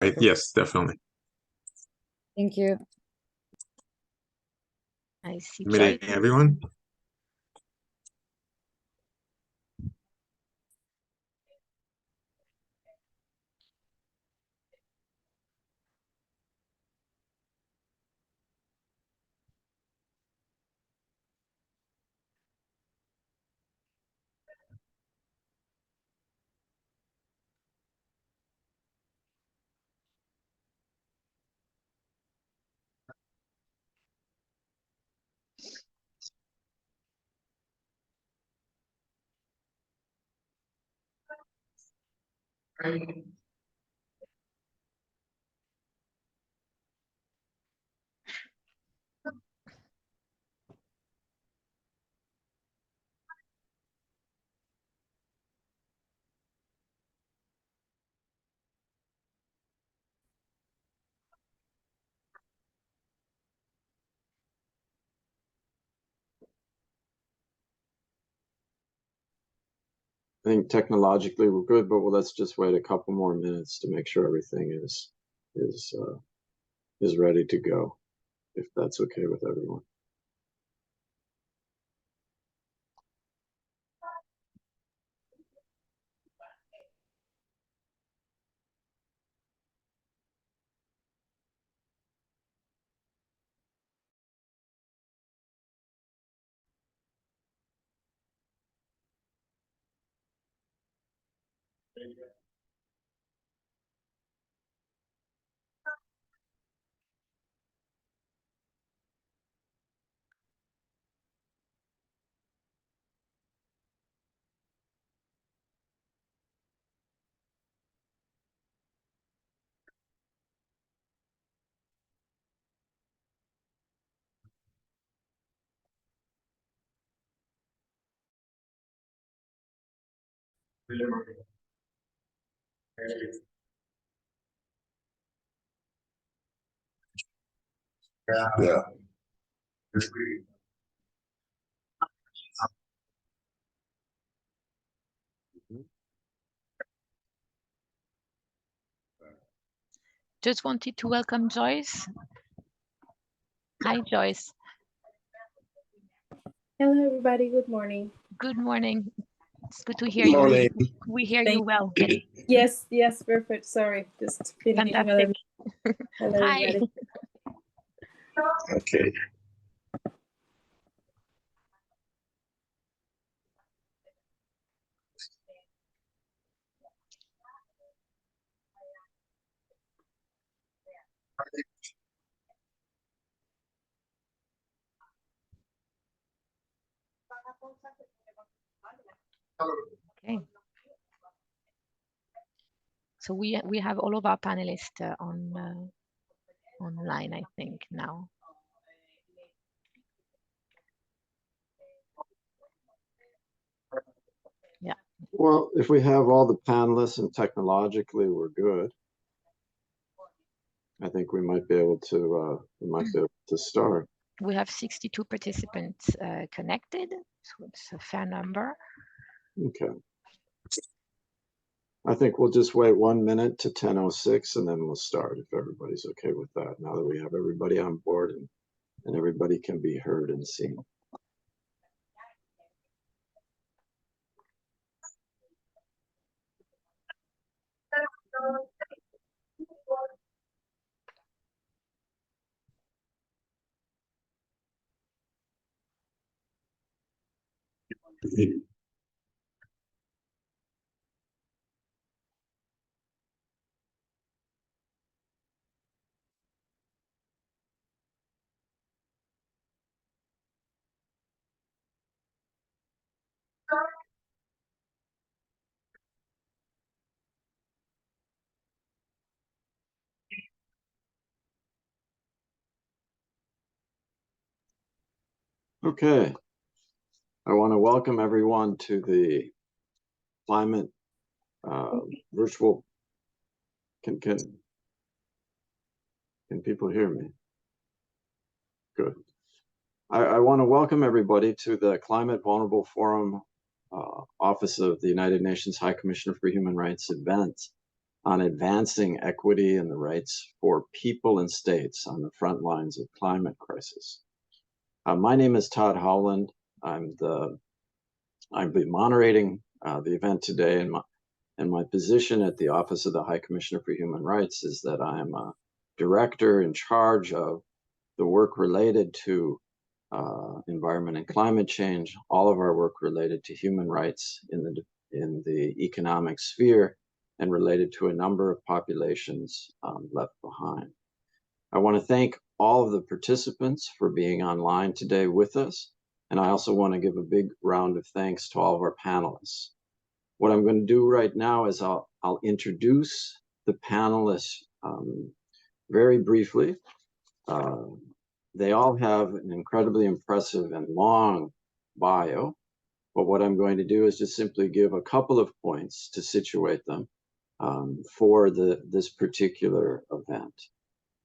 Yes, definitely. Thank you. I see. Good evening, everyone. I think technologically we're good, but let's just wait a couple more minutes to make sure everything is ready to go, if that's okay with everyone. Yeah. Just wanted to welcome Joyce. Hi, Joyce. Hello, everybody. Good morning. Good morning. It's good to hear you. We hear you well. Yes, perfect. Sorry, just finishing another. Hello, Hi. everybody. Okay. Okay. So we have all of our panelists online, I think, now. Yeah. Well, if we have all the panelists and technologically we're good, I think we might be able to start. We have 62 participants connected, so it's a fair number. Okay. I think we'll just wait 1 minute to 10:06 and then we'll start if everybody's okay with that. Now that we have everybody on board and everybody can be heard and seen. Okay. I want to welcome everyone to the climate virtual. Can people hear me? Good. I want to welcome everybody to the Climate Vulnerable Forum Office of the United Nations High Commissioner for Human Rights event. on advancing equity and the rights for people and states on the front lines of climate crisis. My name is Todd Howland. I'll be moderating the event today, and my position at the Office of the High Commissioner for Human Rights is that I'm a director in charge of the work related to environment and climate change, all of our work related to human rights in the economic sphere, and related to a number of populations left behind. I want to thank all of the participants for being online today with us, and I also want to give a big round of thanks to all of our panelists. What I'm going to do right now is I'll introduce the panelists very briefly. They all have an incredibly impressive and long bio, but what I'm going to do is just simply give a couple of points to situate them for this particular event.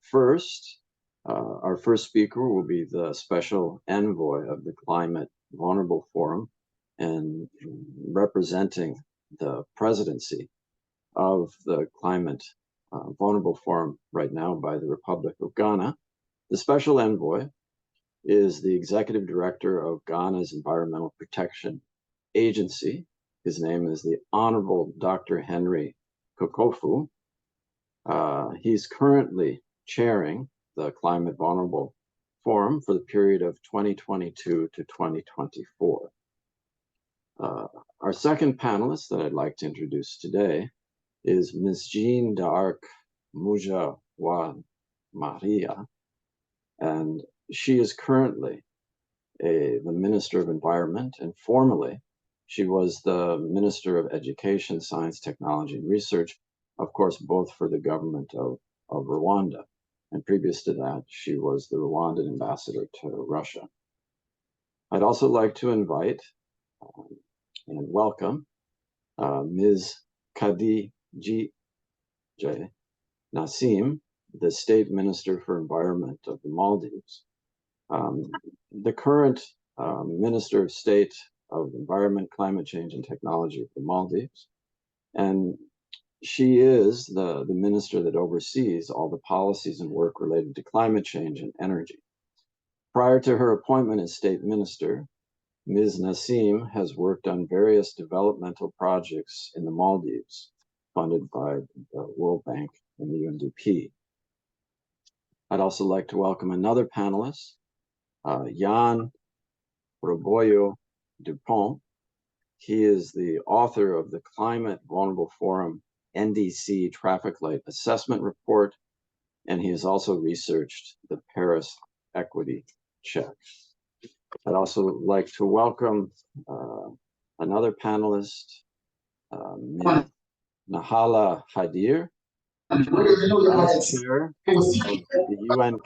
First, our first speaker will be the special envoy of the Climate Vulnerable Forum and representing the presidency of the Climate Vulnerable Forum right now by the Republic of Ghana. The special envoy is the executive director of Ghana's Environmental Protection Agency. His name is the Honorable Dr. Henry Kokofu. He's currently chairing the Climate Vulnerable Forum for the period of 2022 to 2024. Our second panelist that I'd like to introduce today is Ms. Jean d'Arc Mujawa Maria, and she is currently the Minister of Environment, and formerly she was the Minister of Education, Science, Technology, and Research, of course, both for the government of Rwanda. And previous to that, she was the Rwandan ambassador to Russia. I'd also like to invite and welcome Ms. Khadija Nassim, the State Minister for Environment of the Maldives. The current Minister of State of Environment, Climate Change, and Technology of the Maldives. And she is the minister that oversees all the policies and work related to climate change and energy. Prior to her appointment as State Minister, Ms. Nassim has worked on various developmental projects in the Maldives, funded by the World Bank and the UNDP. I'd also like to welcome another panelist, Jan Roboyo Dupont. He is the author of the Climate Vulnerable Forum NDC Traffic Light Assessment Report, and he has also researched the Paris Equity Check. I'd also like to welcome another panelist, Ms. Nahala Hadir, Vice Chair of the UN.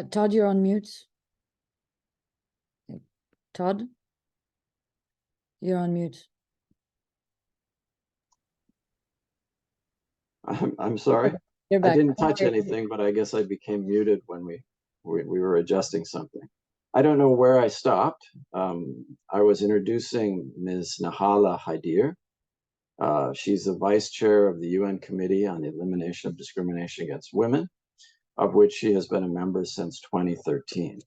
Todd, you're on mute. Todd, you're on mute. I'm sorry. You're back. I didn't touch anything, but I guess I became muted when we were adjusting something. I don't know where I stopped. I was introducing Ms. Nahala Hadir. She's the vice chair of the UN Committee on the Elimination of Discrimination Against Women, of which she has been a member since 2013.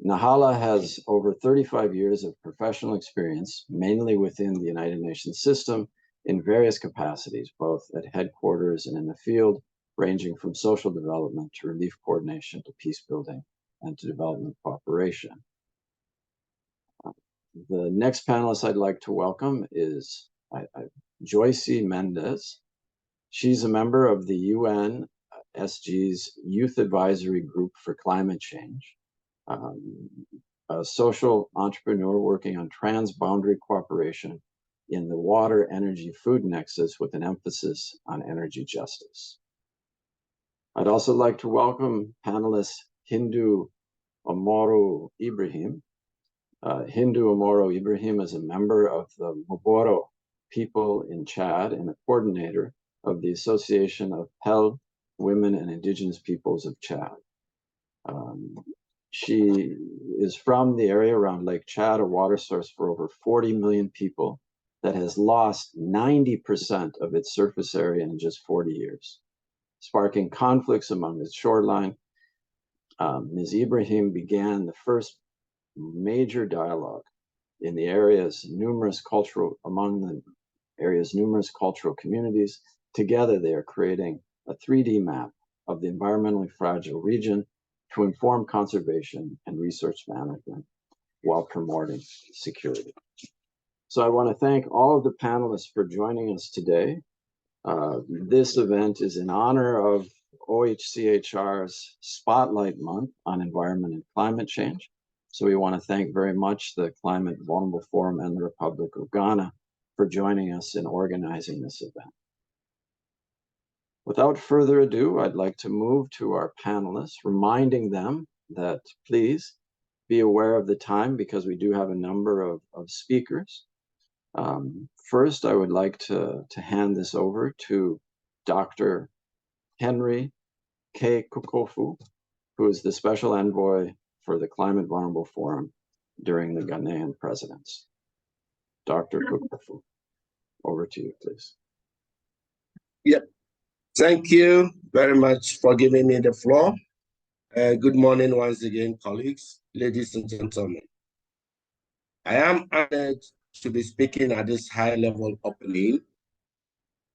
Nahala has over 35 years of professional experience, mainly within the United Nations system, in various capacities, both at headquarters and in the field, ranging from social development to relief coordination to peace building and to development cooperation. The next panelist I'd like to welcome is Joyce Mendez. She's a member of the UN SG's Youth Advisory Group for Climate Change, a social entrepreneur working on transboundary cooperation in the water, energy, food nexus with an emphasis on energy justice. I'd also like to welcome panelist Hindu Omoro Ibrahim. Hindu Omoro Ibrahim is a member of the Moboro people in Chad and a coordinator of the Association of Pel women and indigenous peoples of Chad. She is from the area around Lake Chad, a water source for over 40 million people that has lost 90% of its surface area in just 40 years, sparking conflicts among its shoreline. Ms. Ibrahim began the first major dialogue in the area's numerous cultural communities. Together, they are creating a 3D map of the environmentally fragile region to inform conservation and resource management while promoting security. So I want to thank all of the panelists for joining us today. This event is in honor of OHCHR's Spotlight Month on Environment and Climate Change. So we want to thank very much the Climate Vulnerable Forum and the Republic of Ghana for joining us in organizing this event. Without further ado, I'd like to move to our panelists, reminding them that please be aware of the time because we do have a number of speakers. First, I would like to hand this over to Dr. Henry K. Kukofu, who is the Special Envoy for the Climate Vulnerable Forum during the Ghanaian presidency. Dr. Kukofu, over to you, please. Yep. Thank you very much for giving me the floor. Good morning once again, colleagues, ladies and gentlemen. I am honored to be speaking at this high-level opening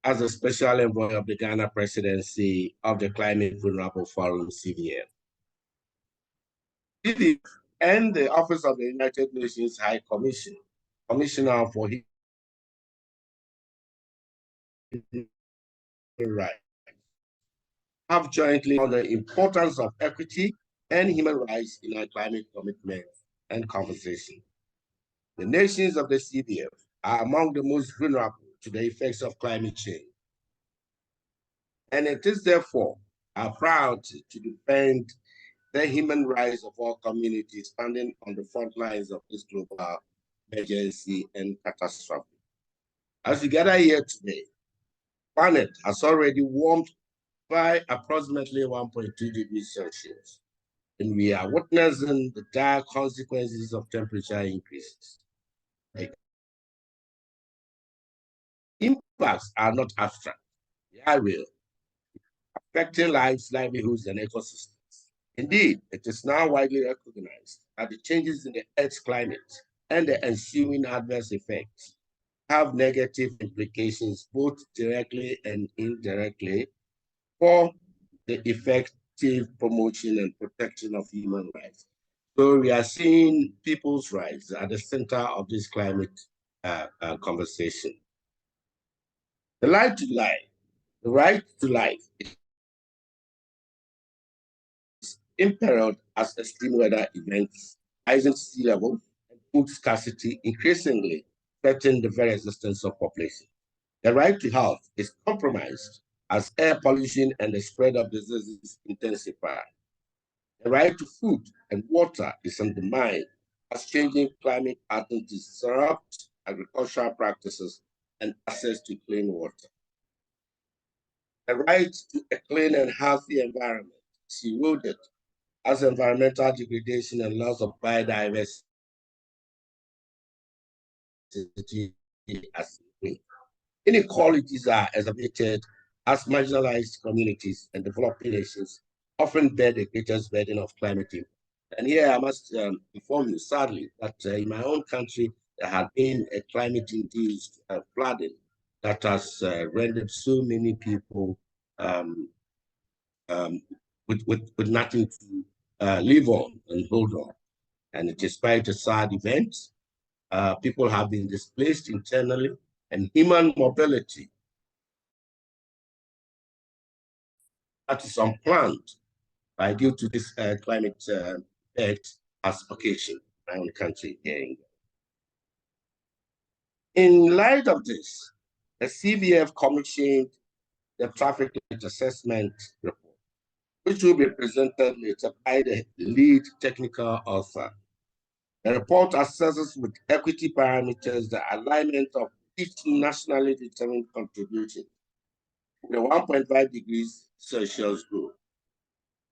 as a special envoy of the Ghana presidency of the Climate Vulnerable Forum, CVF. CVF and the Office of the United Nations High Commissioner for Human Rights, have jointly on the importance of equity and human rights in our climate commitment and conversation. The nations of the CVF are among the most vulnerable to the effects of climate change. And it is therefore our proud to defend the human rights of all communities standing on the front lines of this global emergency and catastrophe. As we gather here today, the planet has already warmed by approximately 1.2 degrees Celsius, and we are witnessing the dire consequences of temperature increases. Impacts are not abstract, they are real, affecting lives, livelihoods, and ecosystems. Indeed, it is now widely recognized that the changes in the Earth's climate and the ensuing adverse effects have negative implications both directly and indirectly for the effective promotion and protection of human rights. So we are seeing people's rights at the center of this climate conversation. The right to life is imperiled as extreme weather events, rising sea level, and food scarcity increasingly threaten the very existence of population. The right to health is compromised as air pollution and the spread of diseases intensify. The right to food and water is undermined as changing climate patterns disrupt agricultural practices and access to clean water. The right to a clean and healthy environment is eroded as environmental degradation and loss of biodiversity as increased. Inequalities are exacerbated as marginalized communities and developing nations often bear the greatest burden of climate change. And here I must inform you, sadly, that in my own country, there has been a climate-induced flooding that has rendered so many people with nothing to live on and hold on. And despite a sad event, people have been displaced internally, and human mobility that is unplanned due to this climate effect has occasioned my own country here. In light of this, the CVF commissioned the traffic light assessment report, which will be presented later by the lead technical author. The report assesses with equity parameters the alignment of each nationally determined contribution. The 1.5 degrees Celsius goal,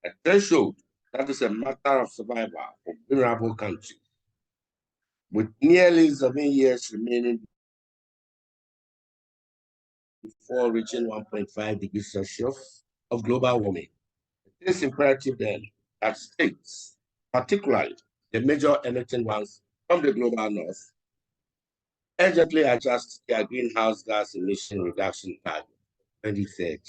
a threshold that is a matter of survival for vulnerable countries. With nearly 7 years remaining before reaching 1.5 degrees Celsius of global warming, it is imperative then that states, particularly the major emitting ones from the global north, urgently adjust their greenhouse gas emission reduction target 2030.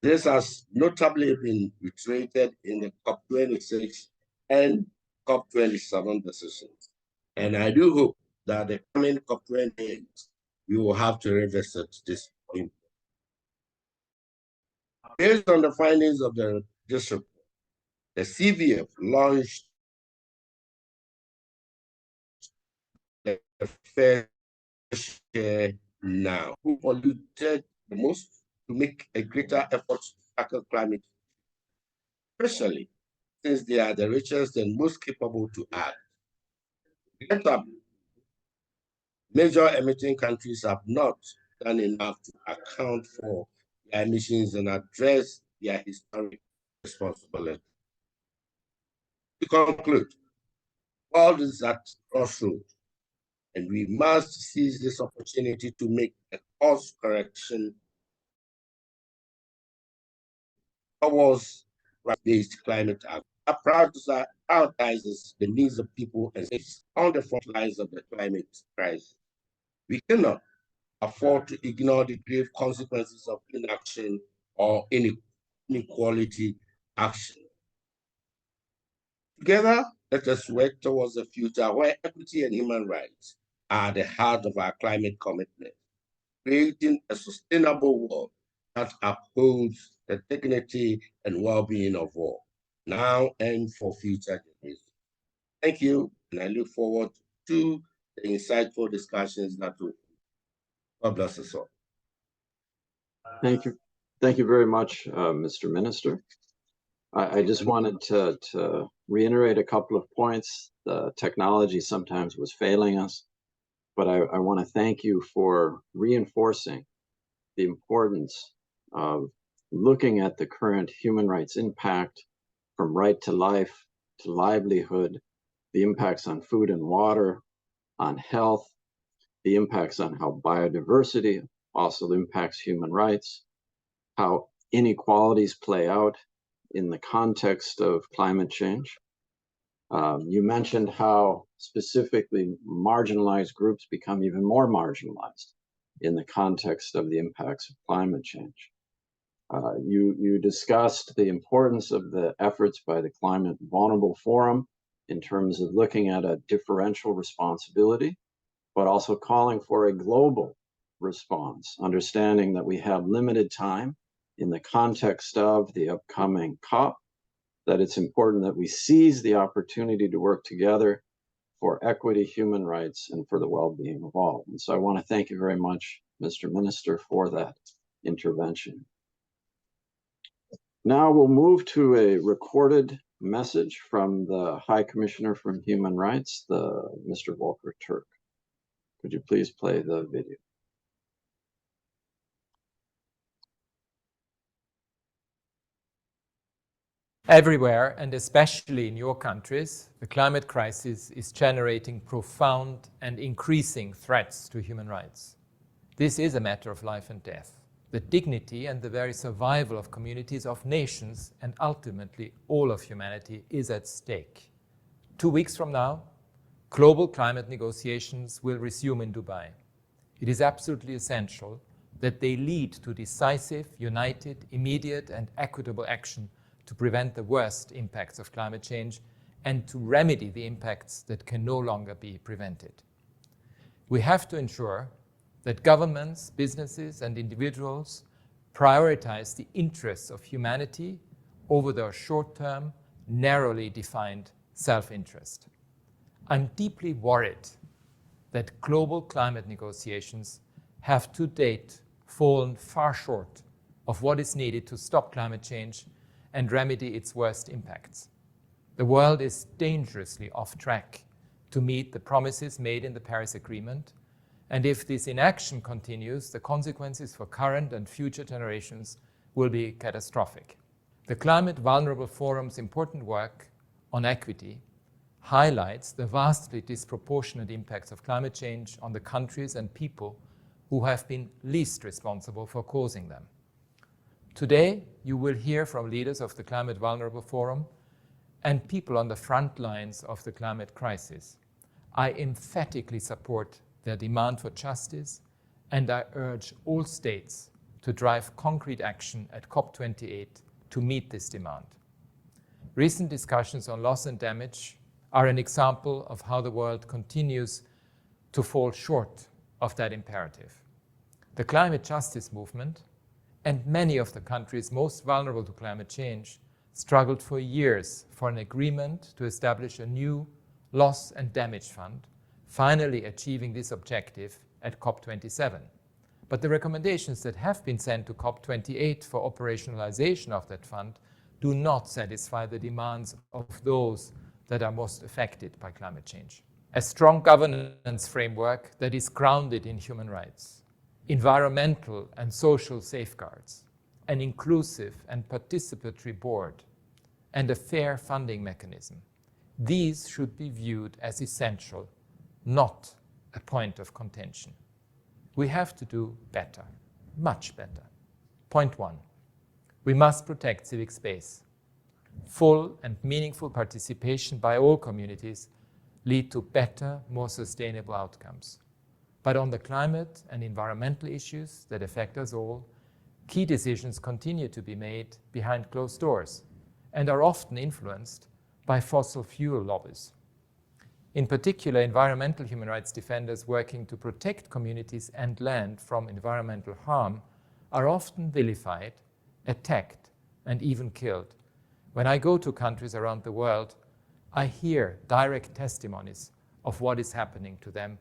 This has notably been reiterated in the COP26 and COP27 decisions. And I do hope that the coming COP28, we will have to revisit this point. Based on the findings of this report, the CVF launched the first share now, who polluted the most to make a greater effort to tackle climate, especially since they are the richest and most capable to act. Regrettably, major emitting countries have not done enough to account for their emissions and address their historic responsibility. To conclude, the world is at crossroads, and we must seize this opportunity to make a course correction towards rights-based climate action that prioritizes the needs of people and states on the front lines of the climate crisis. We cannot afford to ignore the grave consequences of inaction or inequality action. Together, let us work towards a future where equity and human rights are the heart of our climate commitment, creating a sustainable world that upholds the dignity and well-being of all, now and for future generations. Thank you, and I look forward to the insightful discussions that will. God bless us all. Thank you. Thank you very much, Mr. Minister. I just wanted to reiterate a couple of points. The technology sometimes was failing us, but I want to thank you for reinforcing the importance of looking at the current human rights impact from right to life to livelihood, the impacts on food and water, on health, the impacts on how biodiversity also impacts human rights, how inequalities play out in the context of climate change. You mentioned how specifically marginalized groups become even more marginalized in the context of the impacts of climate change. You discussed the importance of the efforts by the Climate Vulnerable Forum in terms of looking at a differential responsibility, but also calling for a global response, understanding that we have limited time in the context of the upcoming COP, that it's important that we seize the opportunity to work together for equity, human rights, and for the well-being of all. And so I want to thank you very much, Mr. Minister, for that intervention. Now we'll move to a recorded message from the High Commissioner for Human Rights, Mr. Volker Turk. Could you please play the video? Everywhere, and especially in your countries, the climate crisis is generating profound and increasing threats to human rights. This is a matter of life and death. The dignity and the very survival of communities, of nations, and ultimately all of humanity is at stake. 2 weeks from now, global climate negotiations will resume in Dubai. It is absolutely essential that they lead to decisive, united, immediate, and equitable action to prevent the worst impacts of climate change and to remedy the impacts that can no longer be prevented. We have to ensure that governments, businesses, and individuals prioritize the interests of humanity over their short-term, narrowly defined self-interest. I'm deeply worried that global climate negotiations have to date fallen far short of what is needed to stop climate change and remedy its worst impacts. The world is dangerously off track to meet the promises made in the Paris Agreement, and if this inaction continues, the consequences for current and future generations will be catastrophic. The Climate Vulnerable Forum's important work on equity highlights the vastly disproportionate impacts of climate change on the countries and people who have been least responsible for causing them. Today, you will hear from leaders of the Climate Vulnerable Forum and people on the front lines of the climate crisis. I emphatically support their demand for justice, and I urge all states to drive concrete action at COP28 to meet this demand. Recent discussions on loss and damage are an example of how the world continues to fall short of that imperative. The climate justice movement and many of the countries most vulnerable to climate change struggled for years for an agreement to establish a new loss and damage fund, finally achieving this objective at COP27. But the recommendations that have been sent to COP28 for operationalization of that fund do not satisfy the demands of those that are most affected by climate change. A strong governance framework that is grounded in human rights, environmental and social safeguards, an inclusive and participatory board, and a fair funding mechanism. These should be viewed as essential, not a point of contention. We have to do better, much better. Point 1, we must protect civic space. Full and meaningful participation by all communities lead to better, more sustainable outcomes. But on the climate and environmental issues that affect us all, key decisions continue to be made behind closed doors and are often influenced by fossil fuel lobbies. In particular, environmental human rights defenders working to protect communities and land from environmental harm are often vilified, attacked, and even killed. When I go to countries around the world, I hear direct testimonies of what is happening to them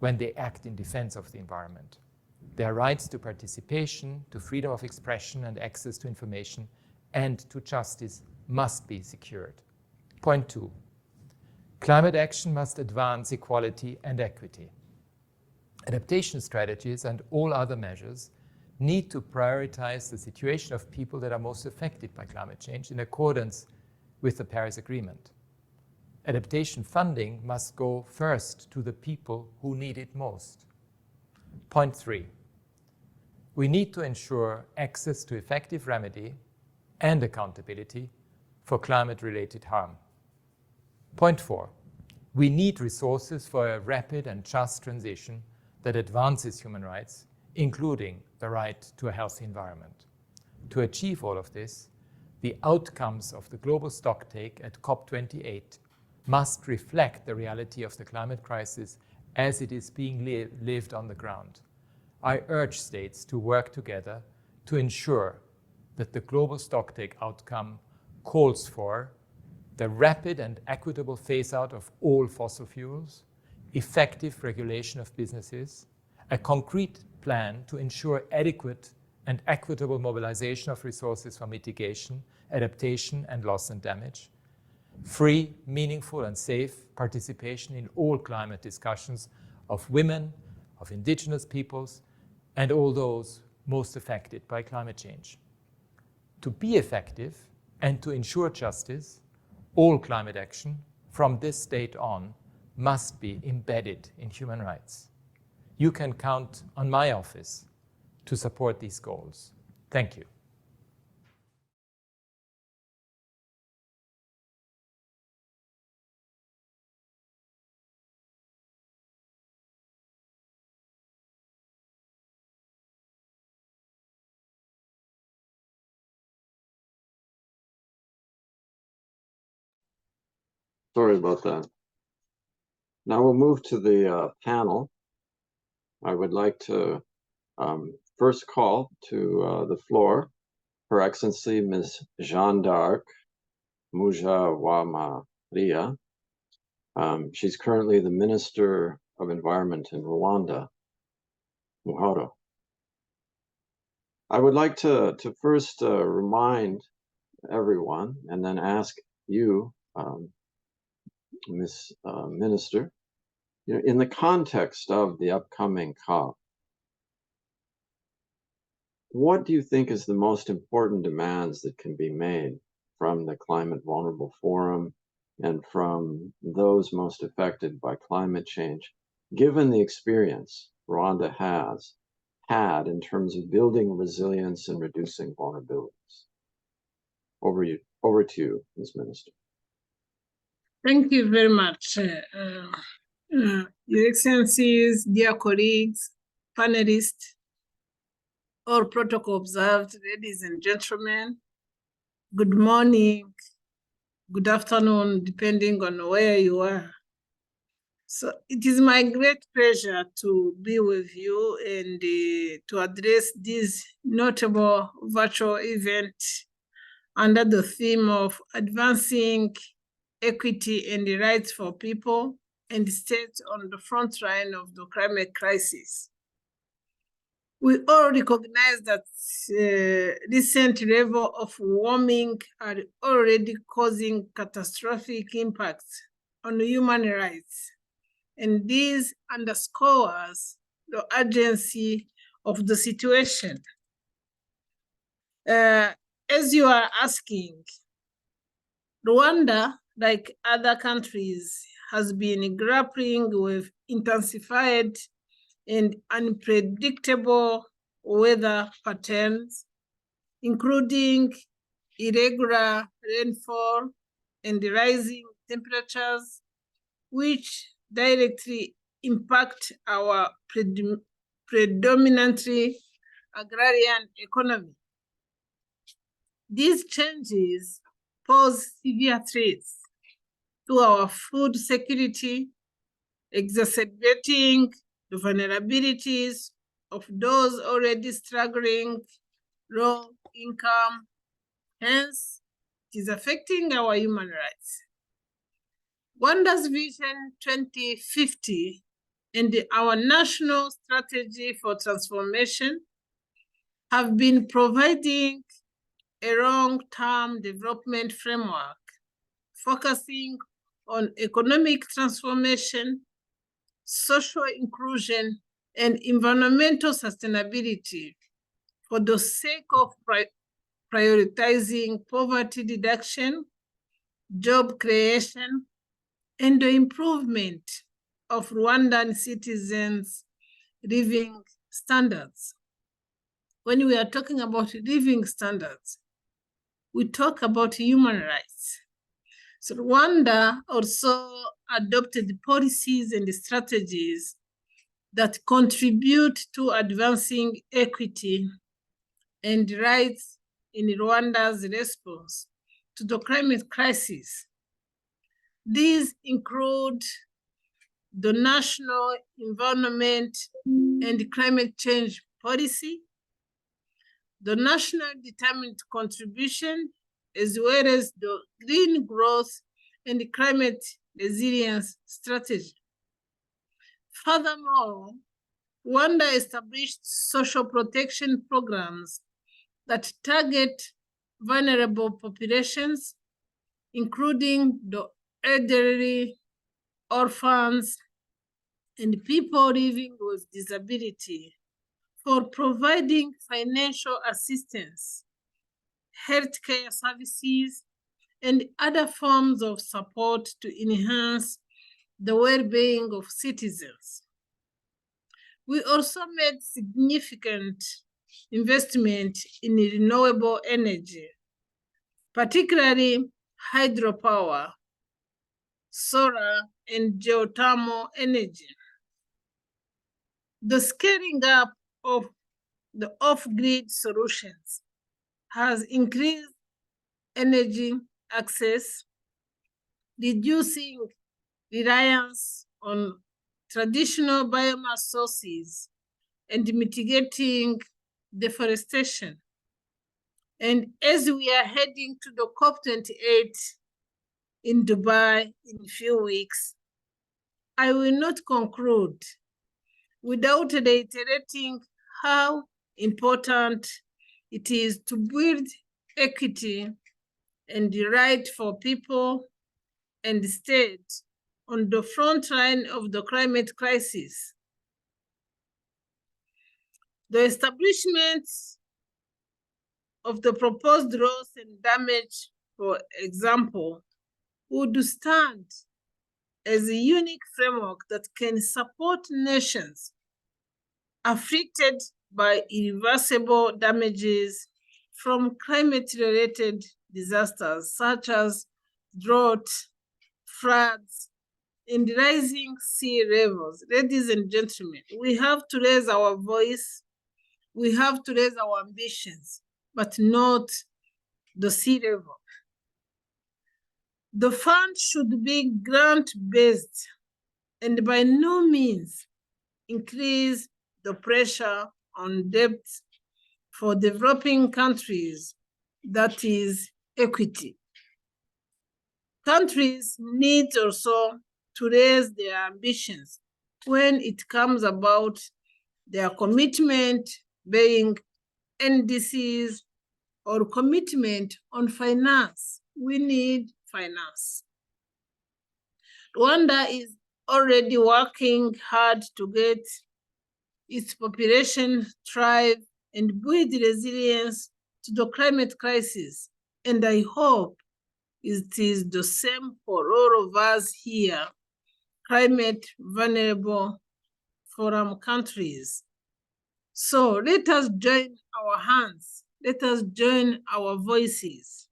when they act in defense of the environment. Their rights to participation, to freedom of expression and access to information, and to justice must be secured. Point 2, climate action must advance equality and equity. Adaptation strategies and all other measures need to prioritize the situation of people that are most affected by climate change in accordance with the Paris Agreement. Adaptation funding must go first to the people who need it most. Point 3, we need to ensure access to effective remedy and accountability for climate-related harm. Point 4, we need resources for a rapid and just transition that advances human rights, including the right to a healthy environment. To achieve all of this, the outcomes of the global stocktake at COP28 must reflect the reality of the climate crisis as it is being lived on the ground. I urge states to work together to ensure that the global stocktake outcome calls for the rapid and equitable phase-out of all fossil fuels, effective regulation of businesses, a concrete plan to ensure adequate and equitable mobilization of resources for mitigation, adaptation, and loss and damage, free, meaningful, and safe participation in all climate discussions of women, of indigenous peoples, and all those most affected by climate change. To be effective and to ensure justice, all climate action from this date on must be embedded in human rights. You can count on my office to support these goals. Thank you. Sorry about that. Now we'll move to the panel. I would like to first call to the floor Her Excellency Ms. Jeanne d'Arc Mujawamariya. She's currently the Minister of Environment in Rwanda. Muhoro. I would like to first remind everyone and then ask you, Ms. Minister, in the context of the upcoming COP, what do you think is the most important demands that can be made from the Climate Vulnerable Forum and from those most affected by climate change, given the experience Rwanda has had in terms of building resilience and reducing vulnerabilities? Over to you, Ms. Minister. Thank you very much, Your Excellencies, dear colleagues, panelists, all protocol observed, ladies and gentlemen. Good morning, good afternoon, depending on where you are. So it is my great pleasure to be with you and to address this notable virtual event under the theme of advancing equity and the rights for people and states on the front line of the climate crisis. We all recognize that recent level of warming are already causing catastrophic impacts on human rights. And this underscores the urgency of the situation. As you are asking, Rwanda, like other countries, has been grappling with intensified and unpredictable weather patterns, including irregular rainfall and rising temperatures, which directly impact our predominantly agrarian economy. These changes pose severe threats to our food security, exacerbating the vulnerabilities of those already struggling low income. Hence, it is affecting our human rights. Rwanda's Vision 2050 and our national strategy for transformation have been providing a long-term development framework focusing on economic transformation, social inclusion, and environmental sustainability for the sake of prioritizing poverty reduction, job creation, and the improvement of Rwandan citizens' living standards. When we are talking about living standards, we talk about human rights. So Rwanda also adopted policies and strategies that contribute to advancing equity and rights in Rwanda's response to the climate crisis. These include the National Environment and Climate Change Policy, the National Determined Contribution, as well as the Green Growth and Climate Resilience Strategy. Furthermore, Rwanda established social protection programs that target vulnerable populations, including the elderly, orphans, and people living with disability, for providing financial assistance, healthcare services, and other forms of support to enhance the well-being of citizens. We also made significant investment in renewable energy, particularly hydropower, solar, and geothermal energy. The scaling up of the off-grid solutions has increased energy access, reducing reliance on traditional biomass sources and mitigating deforestation. And as we are heading to the COP28 in Dubai in a few weeks, I will not conclude without reiterating how important it is to build equity and the right for people and the state on the front line of the climate crisis. The establishment of the proposed loss and damage, for example, would stand as a unique framework that can support nations afflicted by irreversible damages from climate-related disasters such as drought, floods, and rising sea levels. Ladies and gentlemen, we have to raise our voice, we have to raise our ambitions, but not the sea level. The fund should be grant-based and by no means increase the pressure on debt for developing countries, that is equity. Countries need also to raise their ambitions when it comes about their commitment being NDCs or commitment on finance. We need finance. Rwanda is already working hard to get its population thrive and build resilience to the climate crisis. And I hope it is the same for all of us here, climate vulnerable forum countries. So let us join our hands, let us join our voices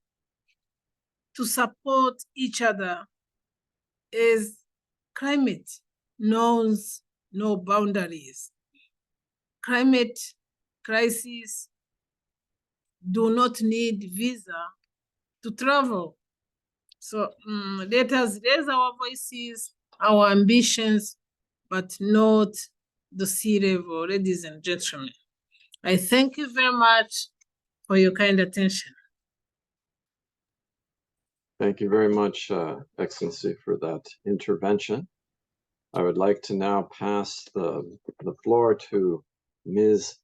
to support each other as climate knows no boundaries. Climate crises do not need visa to travel. So let us raise our voices, our ambitions, but not the sea level, ladies and gentlemen. I thank you very much for your kind attention. Thank you very much, Excellency, for that intervention. I would like to now pass the floor to Ms.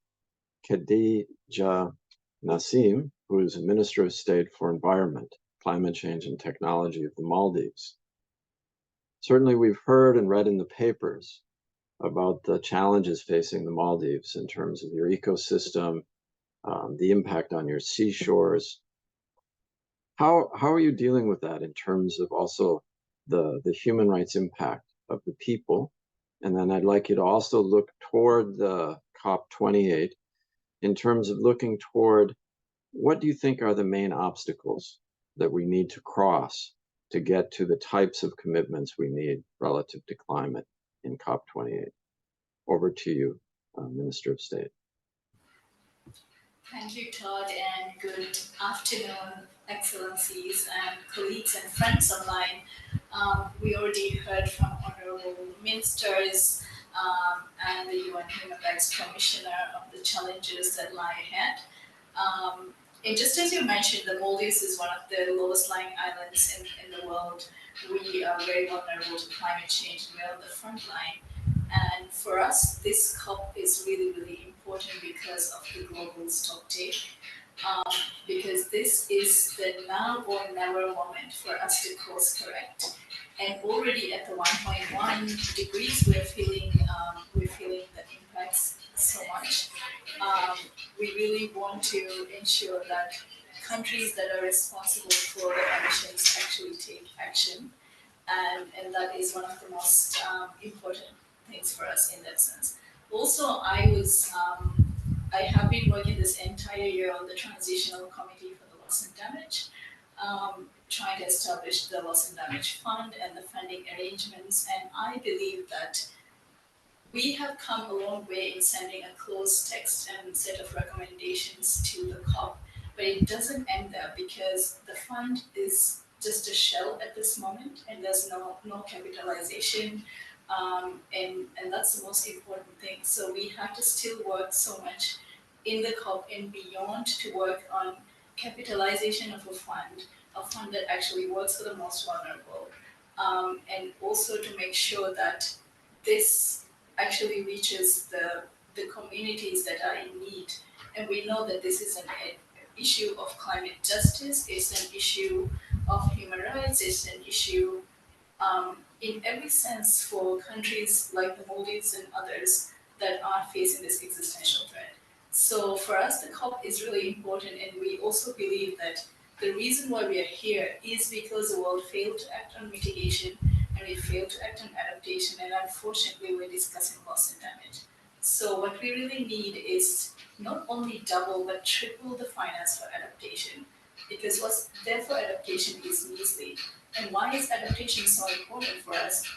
Khadija Nassim, who is Minister of State for Environment, Climate Change and Technology of the Maldives. Certainly, we've heard and read in the papers about the challenges facing the Maldives in terms of your ecosystem, the impact on your seashores. How are you dealing with that in terms of also the human rights impact of the people? And then I'd like you to also look toward the COP28 in terms of looking toward what do you think are the main obstacles that we need to cross to get to the types of commitments we need relative to climate in COP28? Over to you, Minister of State. Thank you, Todd, and good afternoon, Excellencies and colleagues and friends online. We already heard from honorable ministers and the UN Human Rights Commissioner of the challenges that lie ahead. And just as you mentioned, the Maldives is one of the lowest lying islands in the world. We are very vulnerable to climate change and we're on the front line. And for us, this COP is really, really important because of the global stocktake. Because this is the now or never moment for us to course correct. And already at the 1.1 degrees, we're feeling the impacts so much. We really want to ensure that countries that are responsible for the emissions actually take action. And that is one of the most important things for us in that sense. Also, I have been working this entire year on the transitional committee for the loss and damage, trying to establish the loss and damage fund and the funding arrangements. And I believe that we have come a long way in sending a closed text and set of recommendations to the COP, but it doesn't end there because the fund is just a shell at this moment, and there's no capitalization, and that's the most important thing. So we have to still work so much in the COP and beyond to work on capitalization of a fund that actually works for the most vulnerable, and also to make sure that this actually reaches the communities that are in need. And we know that this is an issue of climate justice, it's an issue of human rights, it's an issue in every sense for countries like the Maldives and others that are facing this existential threat. So for us, the COP is really important, and we also believe that the reason why we are here is because the world failed to act on mitigation and we failed to act on adaptation, and unfortunately we're discussing loss and damage. So what we really need is not only double but triple the finance for adaptation, because what's there for adaptation is measly. And why is adaptation so important for us?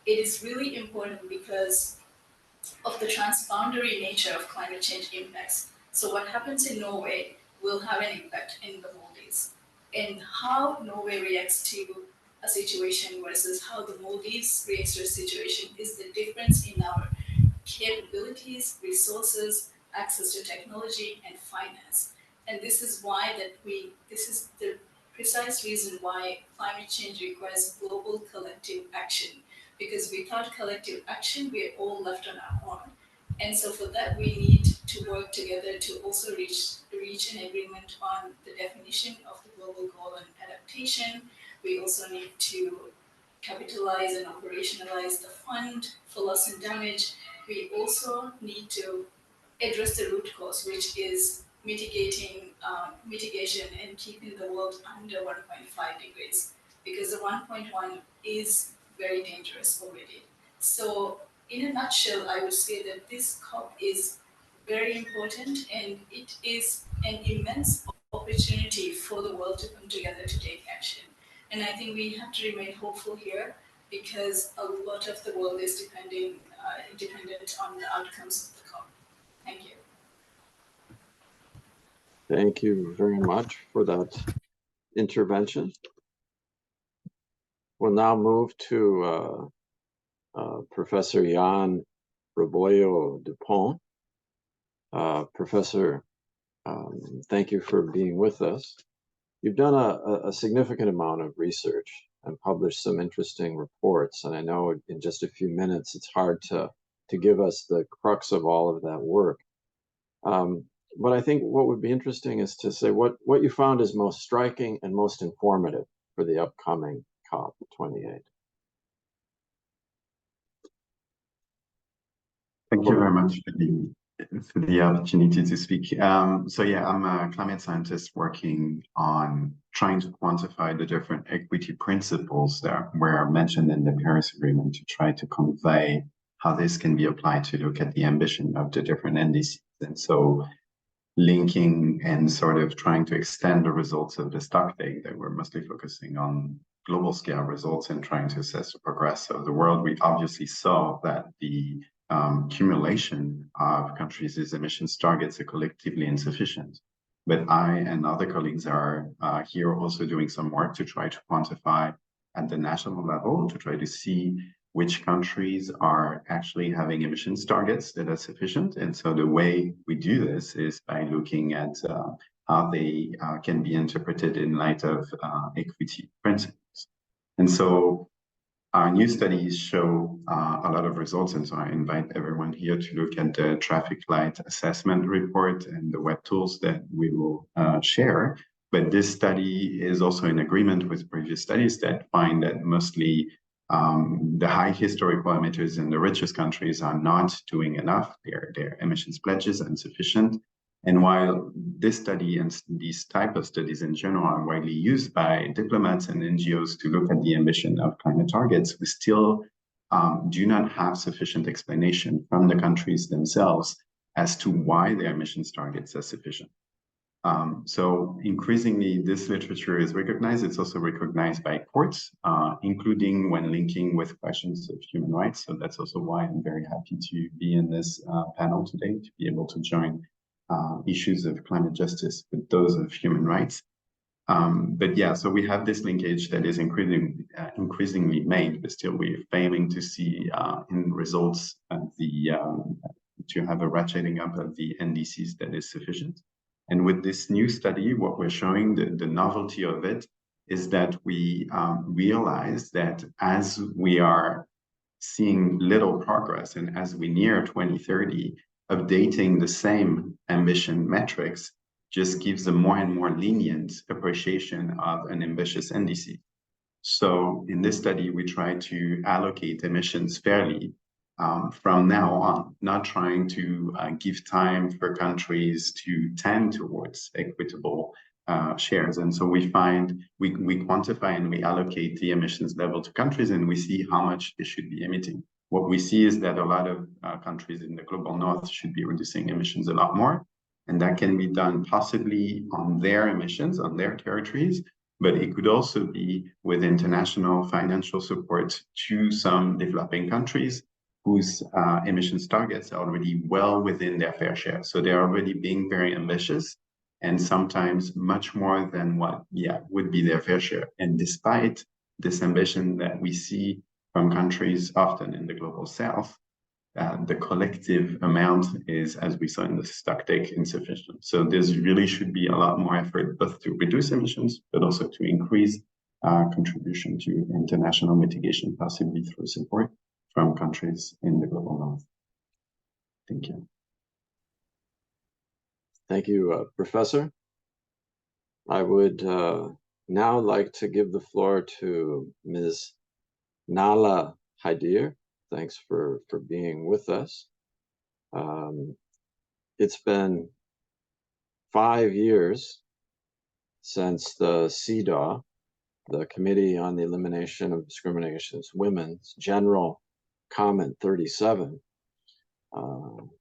It is really important because of the transboundary nature of climate change impacts. So what happens in Norway will have an impact in the Maldives. And how Norway reacts to a situation versus how the Maldives reacts to a situation is the difference in our capabilities, resources, access to technology, and finance. And this is why this is the precise reason why climate change requires global collective action. Because without collective action, we are all left on our own. And so for that, we need to work together to also reach an agreement on the definition of the global goal and adaptation. We also need to capitalize and operationalize the fund for loss and damage. We also need to address the root cause, which is mitigation and keeping the world under 1.5 degrees, because the 1.1 is very dangerous already. So in a nutshell, I would say that this COP is very important, and it is an immense opportunity for the world to come together to take action. And I think we have to remain hopeful here, because a lot of the world is dependent on the outcomes of the COP. Thank you. Thank you very much for that intervention. We'll now move to Professor Jan Rebollo Dupont. Professor, thank you for being with us. You've done a significant amount of research and published some interesting reports, and I know in just a few minutes it's hard to give us the crux of all of that work. But I think what would be interesting is to say what you found is most striking and most informative for the upcoming COP28. Thank you very much for the opportunity to speak. So yeah, I'm a climate scientist working on trying to quantify the different equity principles that were mentioned in the Paris Agreement to try to convey how this can be applied to look at the ambition of the different NDCs. And so linking and sort of trying to extend the results of the stock take that we're mostly focusing on global scale results and trying to assess the progress of the world. We obviously saw that the accumulation of countries' emissions targets are collectively insufficient. But I and other colleagues are here also doing some work to try to quantify at the national level, to try to see which countries are actually having emissions targets that are sufficient. And so the way we do this is by looking at how they can be interpreted in light of equity principles. And so our new studies show a lot of results, and so I invite everyone here to look at the traffic light assessment report and the web tools that we will share. But this study is also in agreement with previous studies that find that mostly the high historical emitters in the richest countries are not doing enough. Their emissions pledges are insufficient. And while this study and these type of studies in general are widely used by diplomats and NGOs to look at the ambition of climate targets, we still do not have sufficient explanation from the countries themselves as to why their emissions targets are sufficient. So increasingly, this literature is recognized. It's also recognized by courts, including when linking with questions of human rights. So that's also why I'm very happy to be in this panel today, to be able to join issues of climate justice with those of human rights. But yeah, so we have this linkage that is increasingly made, but still we're failing to see in results to have a ratcheting up of the NDCs that is sufficient. And with this new study, what we're showing, the novelty of it, is that we realize that as we are seeing little progress and as we near 2030, updating the same ambition metrics just gives a more and more lenient appreciation of an ambitious NDC. So in this study, we try to allocate emissions fairly from now on, not trying to give time for countries to tend towards equitable shares. And so we quantify and we allocate the emissions level to countries, and we see how much they should be emitting. What we see is that a lot of countries in the global north should be reducing emissions a lot more. And that can be done possibly on their emissions, on their territories, but it could also be with international financial support to some developing countries whose emissions targets are already well within their fair share. So they're already being very ambitious, and sometimes much more than what would be their fair share. And despite this ambition that we see from countries often in the global south, the collective amount is, as we saw in the stocktake, insufficient. So there really should be a lot more effort both to reduce emissions, but also to increase contribution to international mitigation, possibly through support from countries in the global north. Thank you. Thank you, Professor. I would now like to give the floor to Ms. Nala Haidir. Thanks for being with us. It's been 5 years since the CEDAW, the Committee on the Elimination of Discrimination Against Women's General Comment 37,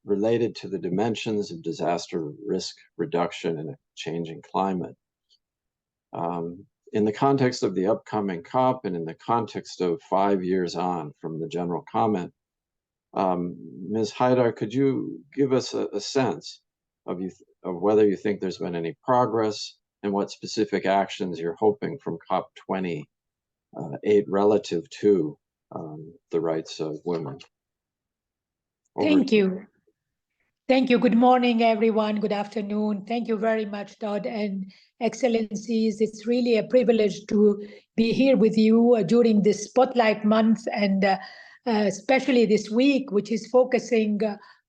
related to the dimensions of disaster risk reduction in a changing climate. In the context of the upcoming COP and in the context of 5 years on from the general comment, Ms. Haidar, could you give us a sense of whether you think there's been any progress and what specific actions you're hoping from COP28 relative to the rights of women? Thank you. Thank you. Good morning, everyone. Good afternoon. Thank you very much, Todd and Excellencies. It's really a privilege to be here with you during this Spotlight Month, and especially this week, which is focusing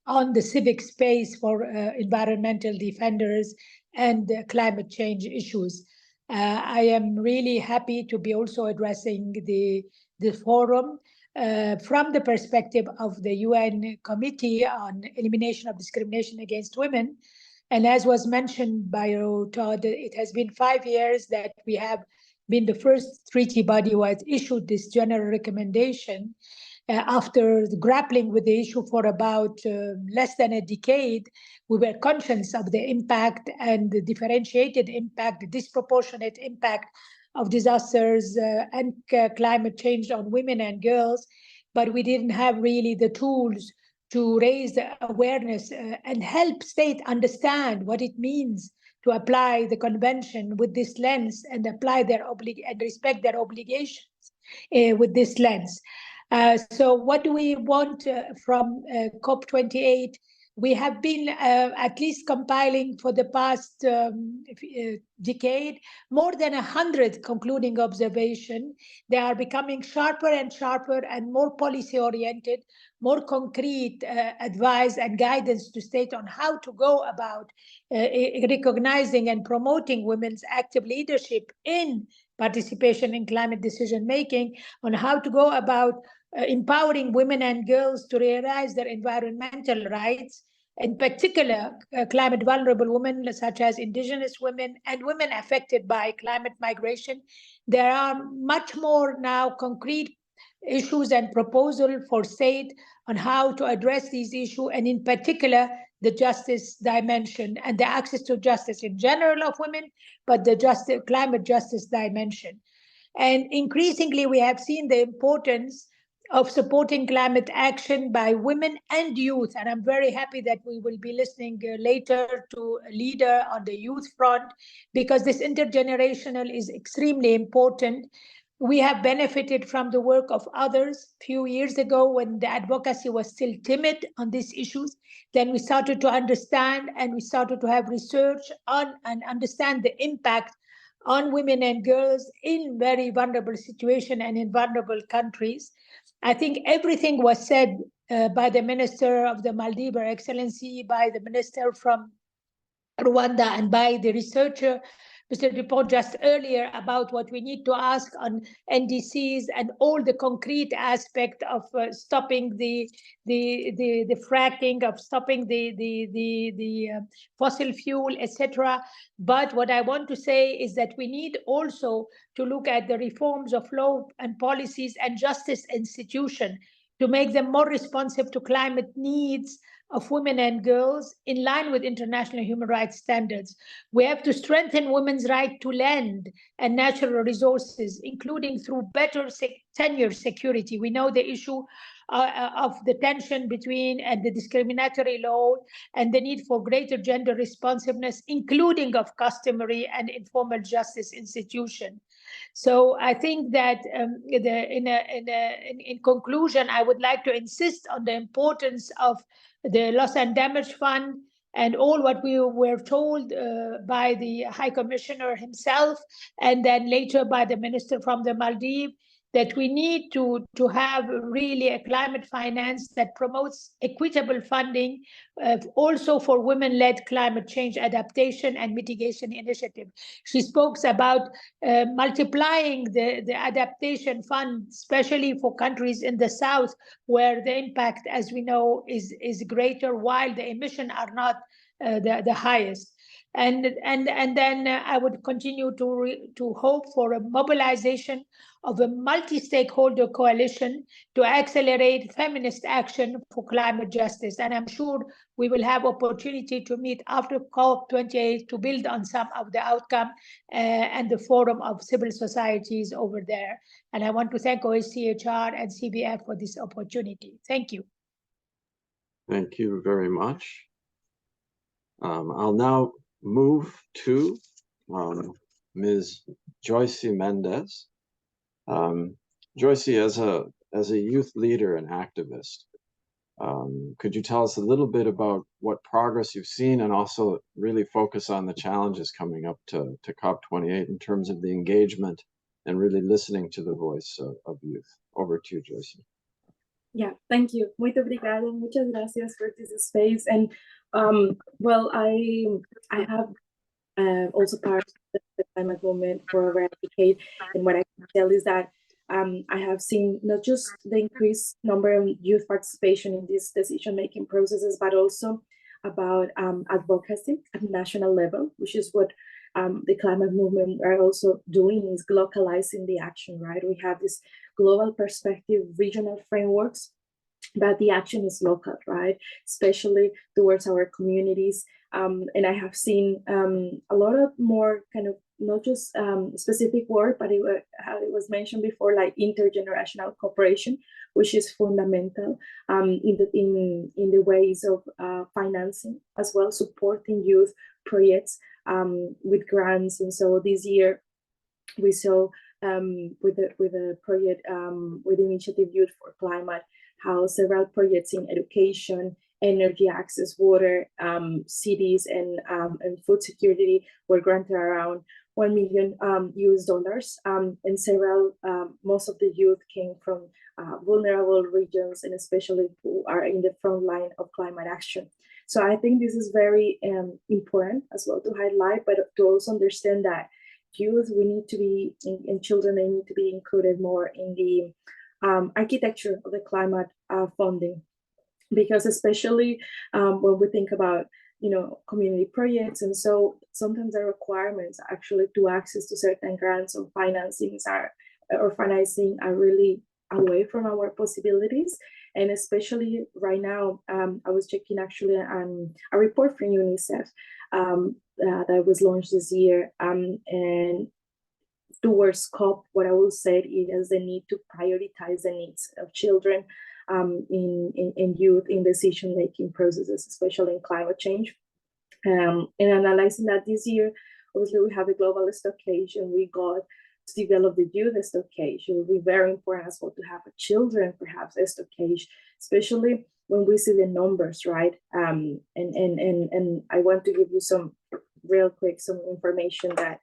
on the civic space for environmental defenders and climate change issues. I am really happy to be also addressing the forum from the perspective of the UN Committee on Elimination of Discrimination Against Women. And as was mentioned by Todd, it has been 5 years that we have been the first treaty body who has issued this general recommendation. After grappling with the issue for about less than a decade, we were conscious of the impact and the differentiated impact, the disproportionate impact of disasters and climate change on women and girls, but we didn't have really the tools to raise awareness and help states understand what it means to apply the convention with this lens and apply their and respect their obligations with this lens. So what do we want from COP28? We have been at least compiling for the past decade more than 100 concluding observations. They are becoming sharper and sharper and more policy-oriented, more concrete advice and guidance to state on how to go about recognizing and promoting women's active leadership in participation in climate decision-making, on how to go about empowering women and girls to realize their environmental rights, in particular climate vulnerable women such as indigenous women and women affected by climate migration. There are much more now concrete issues and proposals for state on how to address these issues, and in particular the justice dimension and the access to justice in general of women, but the climate justice dimension. And increasingly we have seen the importance of supporting climate action by women and youth. And I'm very happy that we will be listening later to a leader on the youth front, because this intergenerational is extremely important. We have benefited from the work of others a few years ago when the advocacy was still timid on these issues. Then we started to understand and we started to have research on and understand the impact on women and girls in very vulnerable situations and in vulnerable countries. I think everything was said by the Minister of the Maldives, Excellency, by the Minister from Rwanda, and by the researcher Mr. Dupont just earlier about what we need to ask on NDCs and all the concrete aspect of stopping the fracking, of stopping the fossil fuel, etc. But what I want to say is that we need also to look at the reforms of law and policies and justice institutions to make them more responsive to climate needs of women and girls in line with international human rights standards. We have to strengthen women's right to land and natural resources, including through better tenure security. We know the issue of the tension between and the discriminatory law and the need for greater gender responsiveness, including of customary and informal justice institutions. So I think that in conclusion, I would like to insist on the importance of the Loss and Damage Fund and all what we were told by the High Commissioner himself, and then later by the minister from the Maldives, that we need to have really a climate finance that promotes equitable funding also for women-led climate change adaptation and mitigation initiative. She spoke about multiplying the adaptation fund, especially for countries in the south, where the impact, as we know, is greater, while the emissions are not the highest. And then I would continue to hope for a mobilization of a multi-stakeholder coalition to accelerate feminist action for climate justice. And I'm sure we will have opportunity to meet after COP28 to build on some of the outcome and the forum of civil societies over there. And I want to thank OHCHR and CBF for this opportunity. Thank you. Thank you very much. I'll now move to Ms. Joyce Mendez. Joyce, as a youth leader and activist, could you tell us a little bit about what progress you've seen and also really focus on the challenges coming up to COP28 in terms of the engagement and really listening to the voice of youth? Over to you, Joyce. Yeah, thank you. Muito obrigada. Muchas gracias for this space. And well, I have also part of the climate movement for over a decade. And what I can tell is that I have seen not just the increased number of youth participation in these decision-making processes, but also about advocacy at national level, which is what the climate movement are also doing, is localizing the action, right? We have this global perspective, regional frameworks, but the action is local, right? Especially towards our communities. And I have seen a lot of more kind of not just specific work, but how it was mentioned before, like intergenerational cooperation, which is fundamental in the ways of financing as well, supporting youth projects with grants. And so this year we saw with the project with Initiative Youth for Climate, how several projects in education, energy access, water, cities, and food security were granted around $1 million US. And several, most of the youth came from vulnerable regions, and especially who are in the front line of climate action. So I think this is very important as well to highlight, but to also understand that youth, we need to be, and children, they need to be included more in the architecture of the climate funding. Because especially when we think about, community projects, and so sometimes the requirements actually to access to certain grants or financing are really away from our possibilities. And especially right now, I was checking actually a report from UNICEF that was launched this year, and towards COP, what I will say is the need to prioritize the needs of children in youth in decision-making processes, especially in climate change. And analyzing that this year, obviously we have a global stockage, and we got to develop the youth stockage. It will be very important as well to have a children, perhaps, a stockage, especially when we see the numbers, right? And I want to give you some real quick, some information that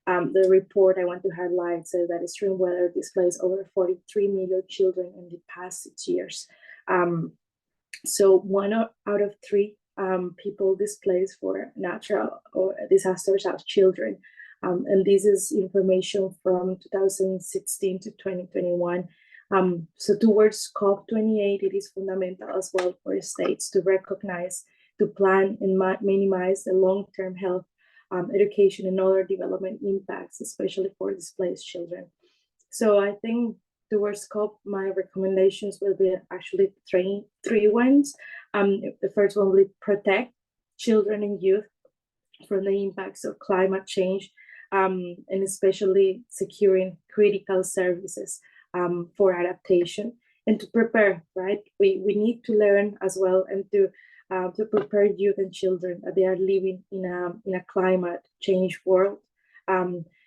the report I want to highlight says that extreme weather displaced over 43 million children in the past 6 years. So 1 out of 3 people displaced for natural or disasters are children. And this is information from 2016 to 2021. So towards COP28, it is fundamental as well for states to recognize, to plan and minimize the long-term health, education, and other development impacts, especially for displaced children. So I think towards COP, my recommendations will be actually three ones. The first one will be protect children and youth from the impacts of climate change, and especially securing critical services for adaptation and to prepare, right? We need to learn as well and to prepare youth and children that they are living in a climate change world.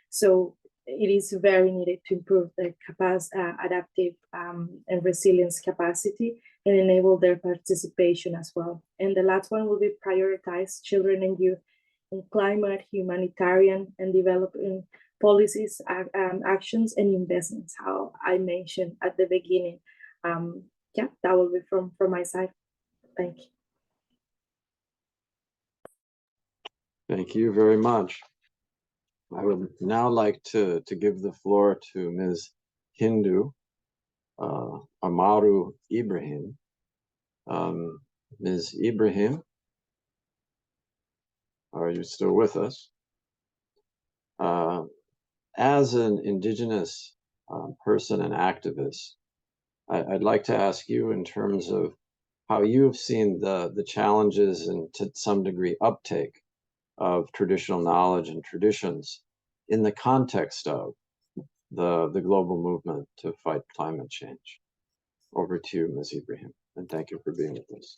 So it is very needed to improve their adaptive and resilience capacity and enable their participation as well. And the last one will be prioritize children and youth in climate, humanitarian, and developing policies, actions, and investments, how I mentioned at the beginning. Yeah, that will be from my side. Thank you. Thank you very much. I would now like to give the floor to Ms. Hindu Amaru Ibrahim. Ms. Ibrahim, are you still with us? As an Indigenous person and activist, I'd like to ask you in terms of how you've seen the challenges and to some degree uptake of traditional knowledge and traditions in the context of the global movement to fight climate change. Over to you, Ms. Ibrahim, and thank you for being with us.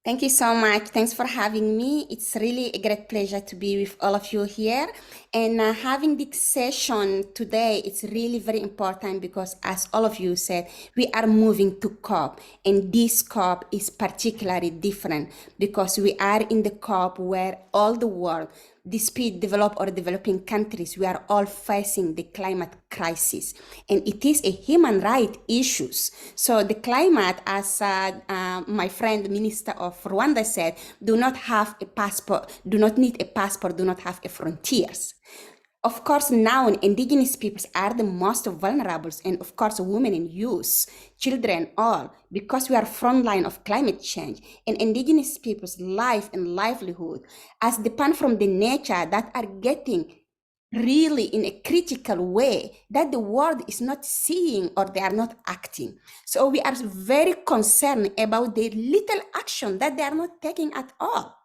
Thank you so much. Thanks for having me. It's really a great pleasure to be with all of you here. And having this session today, it's really very important because, as all of you said, we are moving to COP. And this COP is particularly different because we are in the COP where all the world, despite developed or developing countries, we are all facing the climate crisis, and it is a human right issues. So the climate, as my friend Minister of Rwanda said, do not have a passport, do not need a passport, do not have a frontiers. Of course, now indigenous peoples are the most vulnerable, and of course, women and youth, children, all, because we are frontline of climate change, and indigenous people's life and livelihood as depend from the nature that are getting really in a critical way that the world is not seeing or they are not acting. So we are very concerned about the little action that they are not taking at all.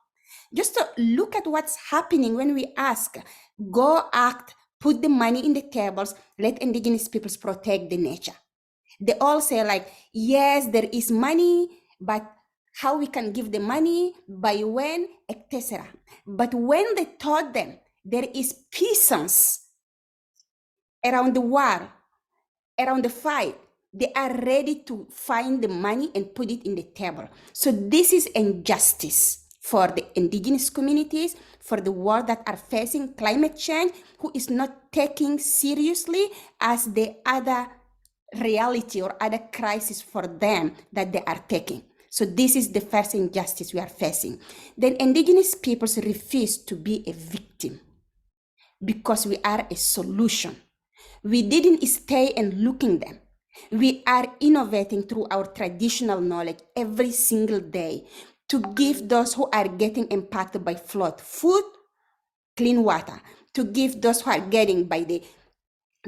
Just to look at what's happening when we ask, go act, put the money in the tables, let indigenous peoples protect the nature. They all say like, yes, there is money, but how we can give the money, by when, etc. But when they taught them there is peasants around the war, around the fight, they are ready to find the money and put it in the table. So this is injustice for the indigenous communities, for the world that are facing climate change, who is not taking seriously as the other reality or other crisis for them that they are taking. So this is the first injustice we are facing. Then indigenous peoples refuse to be a victim because we are a solution. We didn't stay and looking them. We are innovating through our traditional knowledge every single day to give those who are getting impacted by flood food, clean water, to give those who are getting by the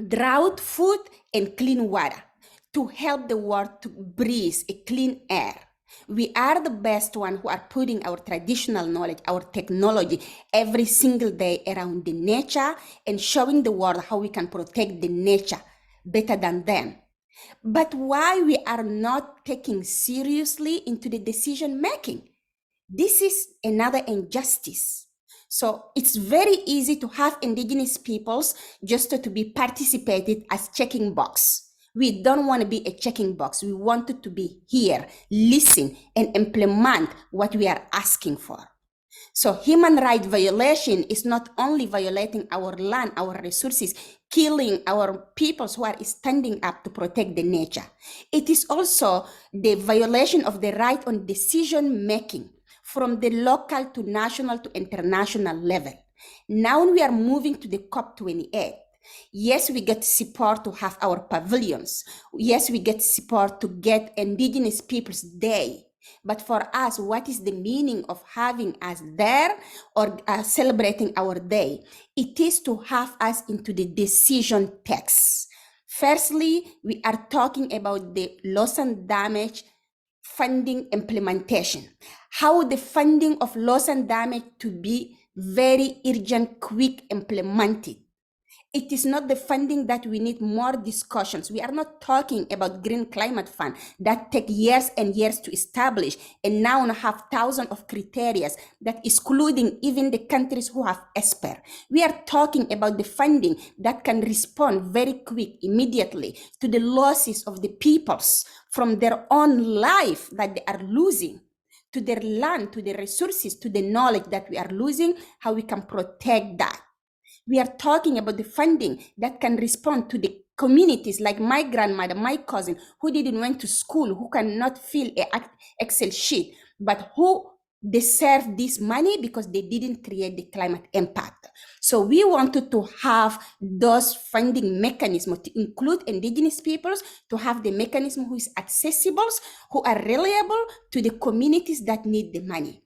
drought food and clean water, to help the world to breathe a clean air. We are the best one who are putting our traditional knowledge, our technology every single day around the nature and showing the world how we can protect the nature better than them. But why we are not taking seriously into the decision making? This is another injustice. So it's very easy to have indigenous peoples just to be participated as checking box. We don't want to be a checking box. We want it to be here, listen, and implement what we are asking for. So human rights violation is not only violating our land, our resources, killing our peoples who are standing up to protect the nature. It is also the violation of the right on decision making from the local to national to international level. Now we are moving to the COP28. Yes, we get support to have our pavilions. Yes, we get support to get Indigenous Peoples Day. But for us, what is the meaning of having us there or celebrating our day? It is to have us into the decision text. Firstly, we are talking about the loss and damage funding implementation. How the funding of loss and damage to be very urgent, quick implemented. It is not the funding that we need more discussions. We are not talking about Green Climate Fund that take years and years to establish and now have thousands of criteria that excluding even the countries who have ESPER. We are talking about the funding that can respond very quick, immediately to the losses of the peoples from their own life that they are losing, to their land, to the resources, to the knowledge that we are losing, how we can protect that. We are talking about the funding that can respond to the communities like my grandmother, my cousin, who didn't went to school, who cannot fill an Excel sheet, but who deserve this money because they didn't create the climate impact. So we wanted to have those funding mechanisms to include Indigenous peoples, to have the mechanism who is accessible, who are reliable to the communities that need the money.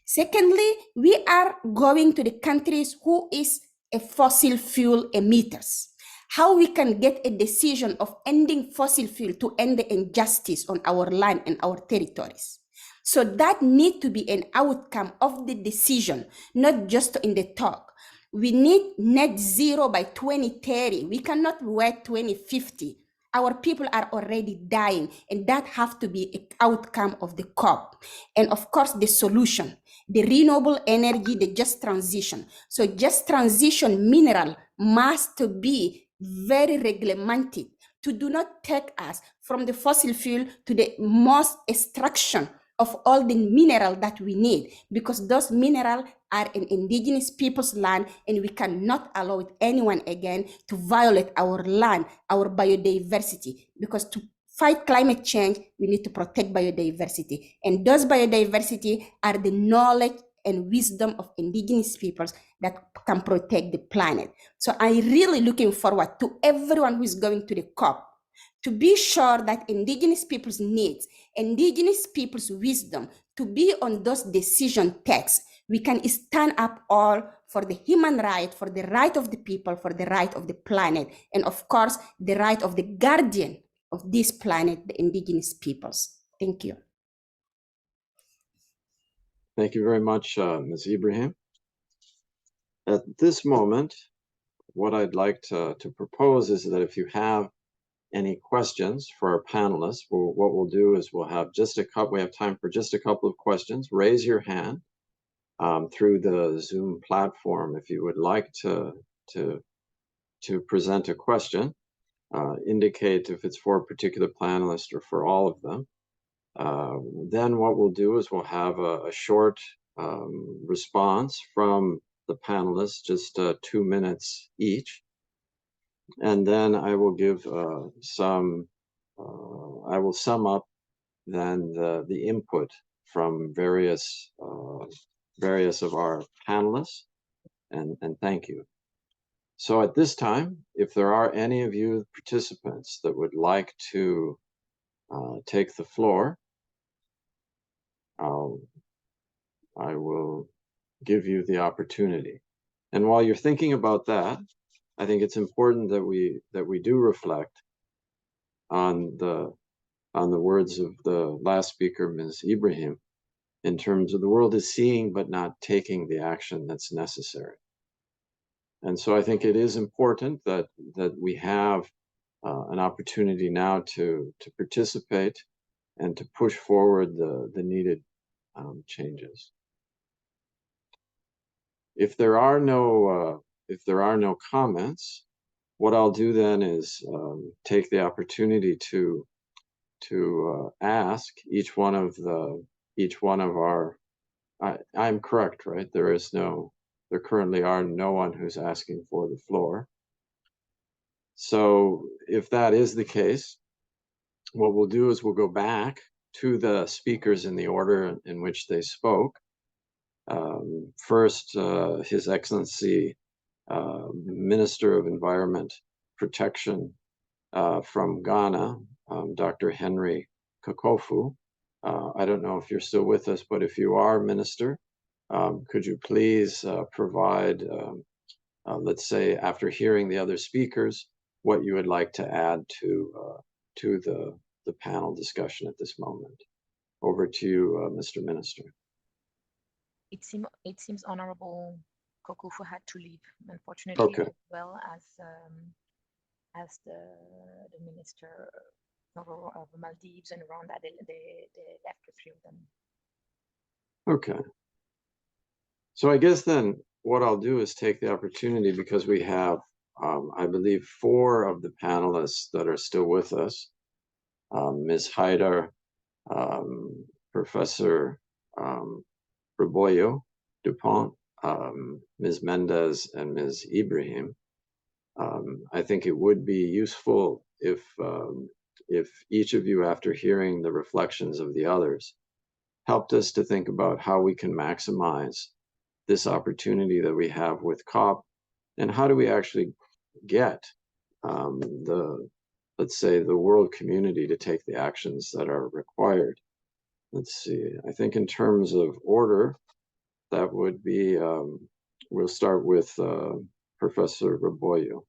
Secondly, we are going to the countries who is a fossil fuel emitters. How we can get a decision of ending fossil fuel to end the injustice on our land and our territories. So that need to be an outcome of the decision, not just in the talk. We need net zero by 2030. We cannot wait 2050. Our people are already dying, and that have to be an outcome of the COP. And of course, the solution, the renewable energy, the just transition. So just transition mineral must be very regulated to do not take us from the fossil fuel to the most extraction of all the mineral that we need, because those minerals are in Indigenous people's land, and we cannot allow anyone again to violate our land, our biodiversity, because to fight climate change, we need to protect biodiversity. And those biodiversity are the knowledge and wisdom of Indigenous peoples that can protect the planet. So I'm really looking forward to everyone who is going to the COP to be sure that Indigenous people's needs, Indigenous people's wisdom to be on those decision texts. We can stand up all for the human right, for the right of the people, for the right of the planet, and of course, the right of the guardian of this planet, the Indigenous peoples. Thank you. Thank you very much, Ms. Ibrahim. At this moment, what I'd like to propose is that if you have any questions for our panelists, what we'll do is we'll have we have time for just a couple of questions. Raise your hand through the Zoom platform if you would like to present a question. Indicate if it's for a particular panelist or for all of them. Then what we'll do is we'll have a short response from the panelists, just 2 minutes each. And then I will give I will sum up then the input from various of our panelists, and thank you. So at this time, if there are any of you participants that would like to take the floor, I will give you the opportunity. And while you're thinking about that, I think it's important that we do reflect on the words of the last speaker, Ms. Ibrahim, in terms of the world is seeing but not taking the action that's necessary. And so I think it is important that we have an opportunity now to participate and to push forward the needed changes. If there are no comments, what I'll do then is take the opportunity to ask each one of our. I'm correct, right? There currently are no one who's asking for the floor. So if that is the case, what we'll do is we'll go back to the speakers in the order in which they spoke, First, His Excellency, Minister of Environment Protection from Ghana, Dr. Henry Kakofu. I don't know if you're still with us, but if you are, Minister, could you please provide, let's say, after hearing the other speakers, what you would like to add to the panel discussion at this moment? Over to you, Mr. Minister. It seems Honorable Kokufu had to leave, unfortunately, Okay. as well as the Minister of Maldives and Rwanda. They left, the three of them. Okay. So I guess then what I'll do is take the opportunity, because we have, I believe, 4 of the panelists that are still with us. Ms. Haidar, Professor Reboyo Dupont, Ms. Mendez, and Ms. Ibrahim. I think it would be useful if each of you, after hearing the reflections of the others, helped us to think about how we can maximize this opportunity that we have with COP, and how do we actually get let's say, the world community to take the actions that are required. Let's see, I think in terms of order, that would be, we'll start with Professor Reboyo.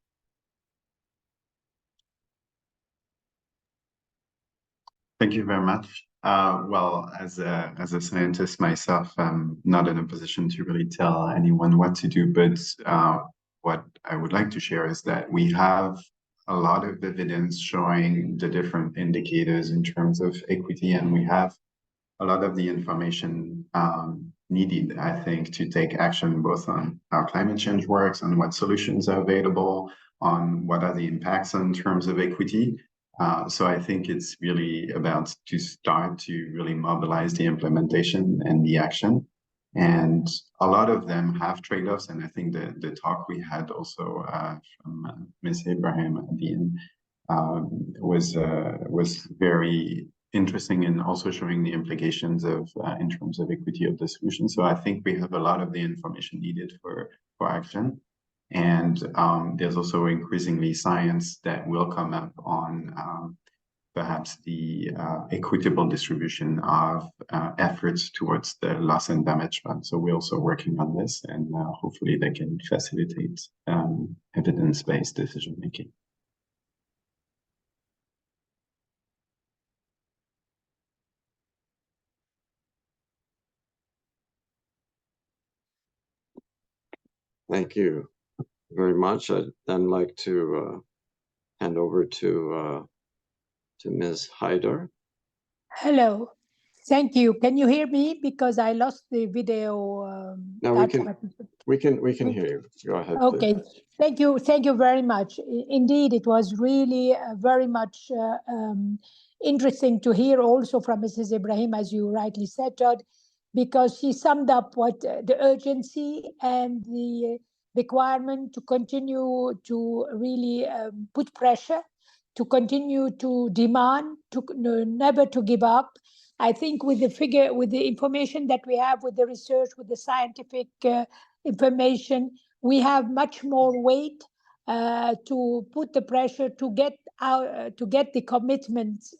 Thank you very much. Well, as a scientist myself, I'm not in a position to really tell anyone what to do, but what I would like to share is that we have a lot of evidence showing the different indicators in terms of equity, and we have a lot of the information needed, I think, to take action both on how climate change works and what solutions are available, on what are the impacts in terms of equity. So I think it's really about to start to really mobilize the implementation and the action. And a lot of them have trade-offs. And I think the talk we had also from Ms. Ibrahim at the end was very interesting, and also showing the implications of in terms of equity of the solution. So I think we have a lot of the information needed for action. And there's also increasingly science that will come up on perhaps the equitable distribution of efforts towards the loss and damage fund. So we're also working on this, and hopefully they can facilitate evidence-based decision making. Thank you very much. I'd then like to hand over to Ms. Haidar. Hello. Thank you. Can you hear me? Because I lost the video. No, we can hear you. Go ahead. Okay. Please. Thank you. Thank you very much. Indeed, it was really very much interesting to hear also from Mrs. Ibrahim, as you rightly said, Todd, because she summed up what the urgency and the requirement to continue to really put pressure, to continue to demand, to never to give up. I think with the information that we have, with the research, with the scientific information, we have much more weight to put the pressure to get the commitments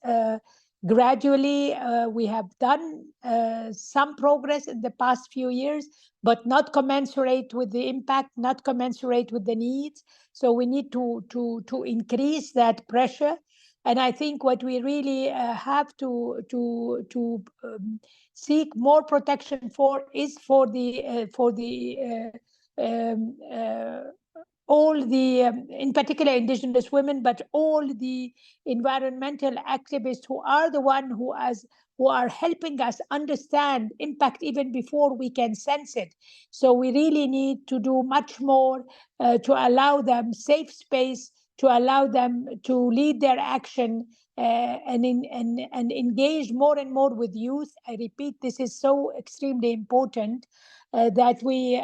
gradually. We have done some progress in the past few years, but not commensurate with the impact, not commensurate with the needs. So we need to increase that pressure. And I think what we really have to seek more protection for is for all the, in particular, indigenous women, but all the environmental activists who are the one who are helping us understand impact even before we can sense it. So we really need to do much more to allow them safe space, to allow them to lead their action and engage more and more with youth. I repeat, this is so extremely important that we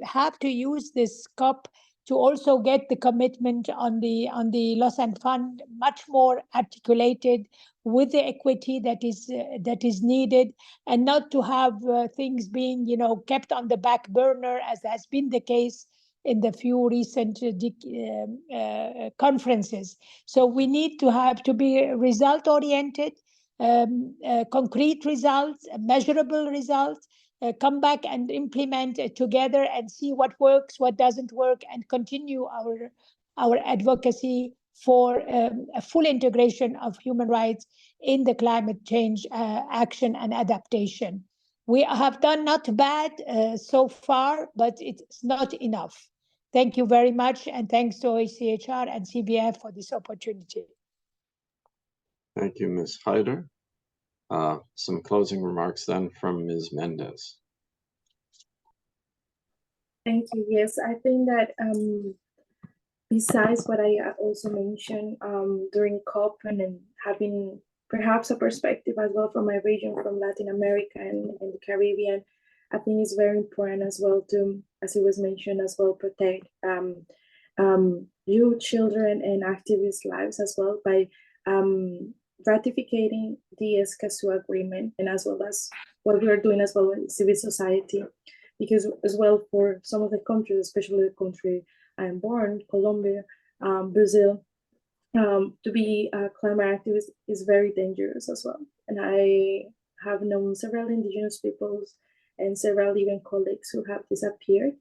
have to use this COP to also get the commitment on the loss and fund much more articulated with the equity that is needed, and not to have things being kept on the back burner, as has been the case in the few recent conferences. So we need to be result oriented, concrete results, measurable results, come back and implement together and see what works, what doesn't work, and continue our advocacy for a full integration of human rights in the climate change action and adaptation. We have done not bad so far, but it's not enough. Thank you very much, and thanks to OHCHR and CBF for this opportunity. Thank you, Ms. Hyder. Some closing remarks then from Ms. Mendez. Thank you. Yes, I think that besides what I also mentioned during COP and having perhaps a perspective as well from my region, from Latin America and the Caribbean, I think it's very important as well to, as it was mentioned as well, protect youth, children, and activists' lives as well by ratifying the Escazú Agreement, and as well as what we are doing as well with civil society, because as well for some of the countries, especially the country I'm born, Colombia, Brazil, to be a climate activist is very dangerous as well. And I have known several indigenous peoples and several even colleagues who have disappeared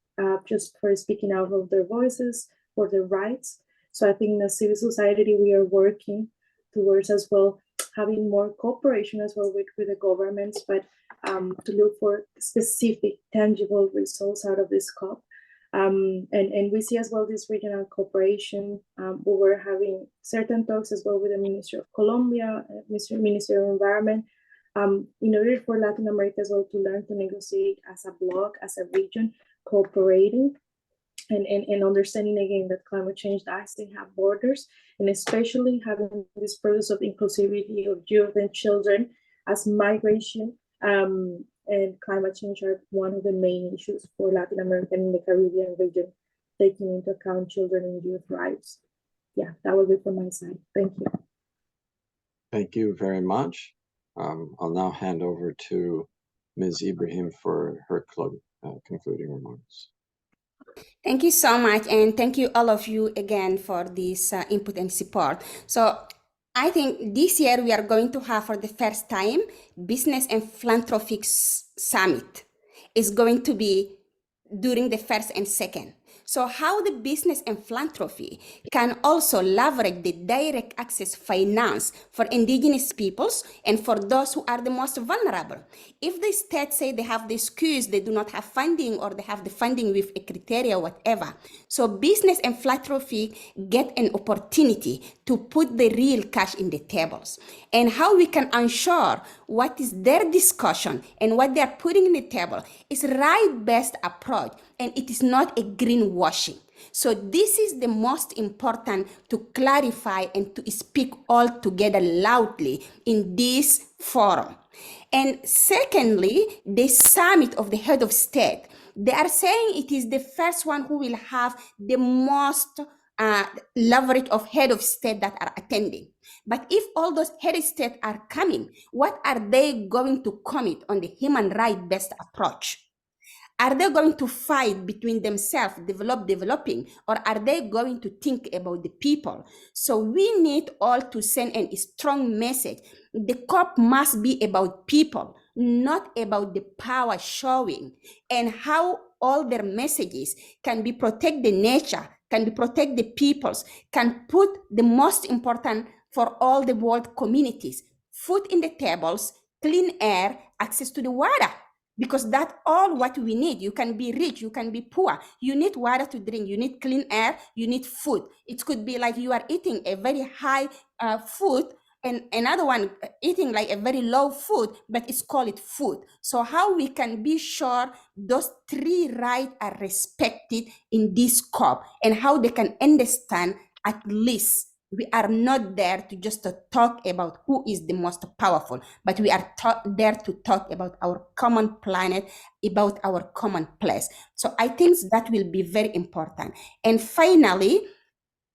just for speaking out of their voices, for their rights. So I think in the civil society, we are working towards as well having more cooperation as well with the governments, but to look for specific, tangible results out of this COP. And we see as well this regional cooperation. We were having certain talks as well with the Ministry of Colombia, Ministry of Environment, in order for Latin America as well to learn to negotiate as a bloc, as a region, cooperating and understanding again that climate change doesn't have borders, and especially having this process of inclusivity of youth and children as migration and climate change are one of the main issues for Latin America and the Caribbean region, taking into account children and youth rights. Yeah, that will be from my side. Thank you. Thank you very much. I'll now hand over to Ms. Ibrahim for her concluding remarks. Thank you so much, and thank you all of you again for this input and support. So I think this year we are going to have for the first time Business and Philanthropic Summit. It's going to be during the first and second. So how the business and philanthropy can also leverage the direct access finance for indigenous peoples and for those who are the most vulnerable. If the state say they have the excuse, they do not have funding, or they have the funding with a criteria, whatever. So business and philanthropy get an opportunity to put the real cash in the tables. And how we can ensure what is their discussion and what they are putting in the table is right-based approach, and it is not a greenwashing. So this is the most important to clarify and to speak all together loudly in this forum. And secondly, the summit of the head of state, they are saying it is the first one who will have the most leverage of head of state that are attending. But if all those head of state are coming, what are they going to commit on the human right-based approach? Are they going to fight between themselves, developing, or are they going to think about the people? So we need all to send a strong message. The COP must be about people, not about the power showing, and how all their messages can be protect the nature, can be protect the peoples, can put the most important for all the world communities, food in the tables, clean air, access to the water. Because that's all what we need. You can be rich, you can be poor. You need water to drink, you need clean air, you need food. It could be like you are eating a very high food and another one eating like a very low food, but it's called it food. So how we can be sure those three rights are respected in this COP, and how they can understand at least We are not there to just to talk about who is the most powerful, but we are there to talk about our common planet, about our common place. So I think that will be very important. And finally,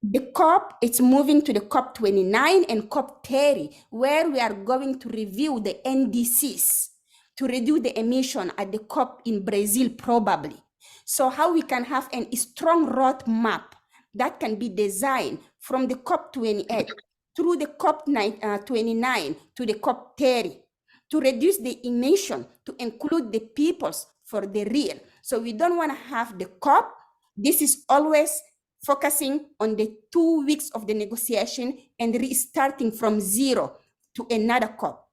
the COP, it's moving to the COP 29 and COP 30, where we are going to review the NDCs to reduce the emission at the COP in Brazil, probably. So how we can have a strong roadmap that can be designed from the COP 28 through the COP 29 to the COP 30 to reduce the emission, to include the peoples for the real. So we don't want to have the COP. This is always focusing on the 2 weeks of the negotiation and restarting from zero to another COP.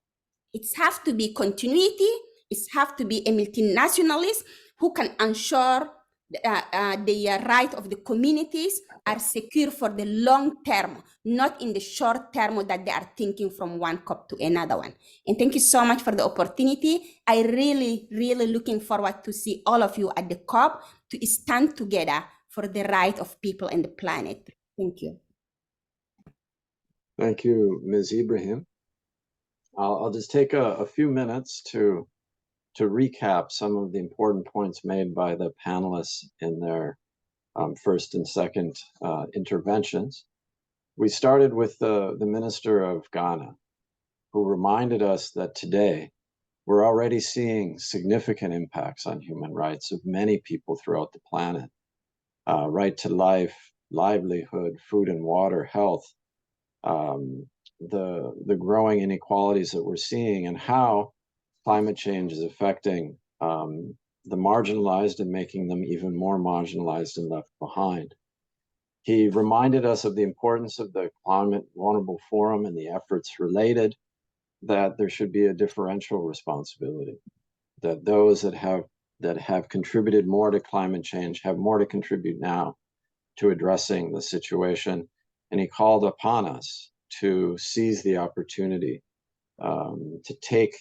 It has to be continuity. It has to be a multinationalist who can ensure the right of the communities are secure for the long term, not in the short term that they are thinking from one COP to another one. And thank you so much for the opportunity. I really, really looking forward to see all of you at the COP to stand together for the right of people and the planet. Thank you. Thank you, Ms. Ibrahim. I'll just take a few minutes to recap some of the important points made by the panelists in their first and second interventions. We started with the Minister of Ghana, who reminded us that today we're already seeing significant impacts on human rights of many people throughout the planet. Right to life, livelihood, food and water, health, the growing inequalities that we're seeing, and how climate change is affecting the marginalized and making them even more marginalized and left behind. He reminded us of the importance of the Climate Vulnerable Forum and the efforts related, that there should be a differential responsibility, that those that have contributed more to climate change have more to contribute now to addressing the situation. And he called upon us to seize the opportunity, to take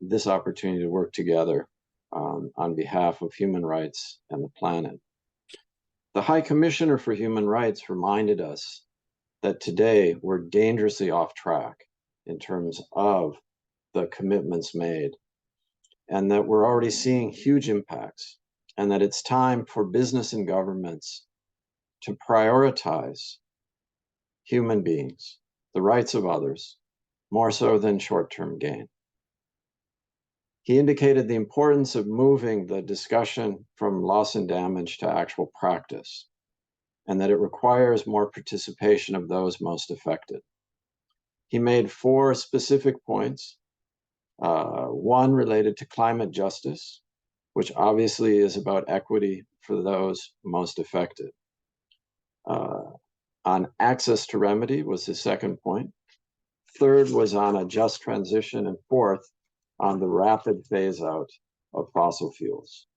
this opportunity to work together on behalf of human rights and the planet. The High Commissioner for Human Rights reminded us that today we're dangerously off track in terms of the commitments made, and that we're already seeing huge impacts, and that it's time for business and governments to prioritize human beings, the rights of others, more so than short-term gain. He indicated the importance of moving the discussion from loss and damage to actual practice, and that it requires more participation of those most affected. He made 4 specific points. One related to climate justice, which obviously is about equity for those most affected. On access to remedy was his second point. Third was on a just transition, and fourth, on the rapid phase out of fossil fuels.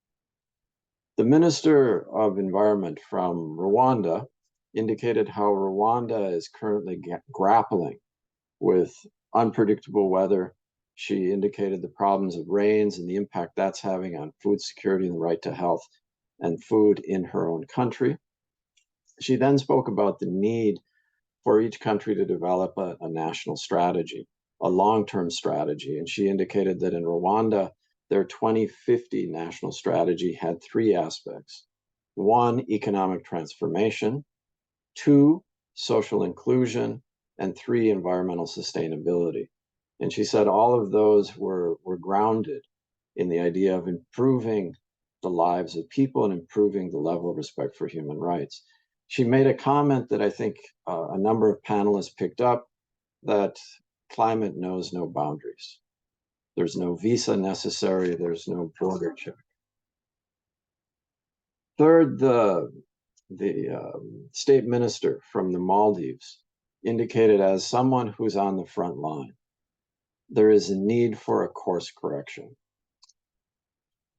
The Minister of Environment from Rwanda indicated how Rwanda is currently grappling with unpredictable weather. She indicated the problems of rains and the impact that's having on food security and the right to health and food in her own country. She then spoke about the need for each country to develop a national strategy, a long-term strategy. And she indicated that in Rwanda, their 2050 national strategy had 3 aspects. 1, economic transformation. 2, social inclusion. And 3, environmental sustainability. And she said all of those were grounded in the idea of improving the lives of people and improving the level of respect for human rights. She made a comment that I think a number of panelists picked up, that climate knows no boundaries. There's no visa necessary. There's no border check. Third, the state minister from the Maldives indicated, as someone who's on the front line, there is a need for a course correction.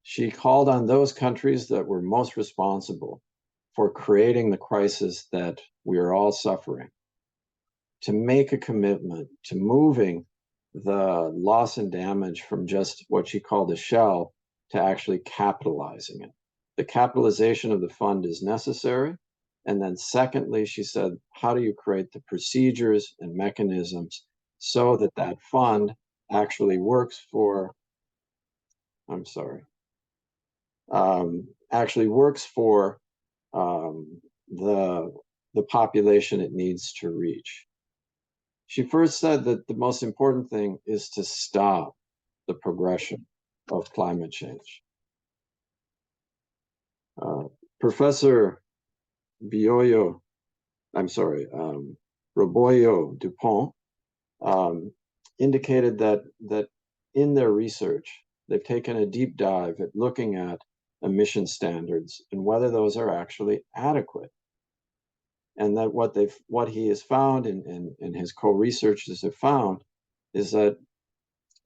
She called on those countries that were most responsible for creating the crisis that we are all suffering to make a commitment to moving the loss and damage from just what she called a shell to actually capitalizing it. The capitalization of the fund is necessary, And then secondly, she said, how do you create the procedures and mechanisms so that that fund actually works for, I'm sorry, actually works for the population it needs to reach. She first said that the most important thing is to stop the progression of climate change. Professor Roboyo Dupont indicated that in their research, they've taken a deep dive at looking at emission standards and whether those are actually adequate. And that what he has found and his co-researchers have found is that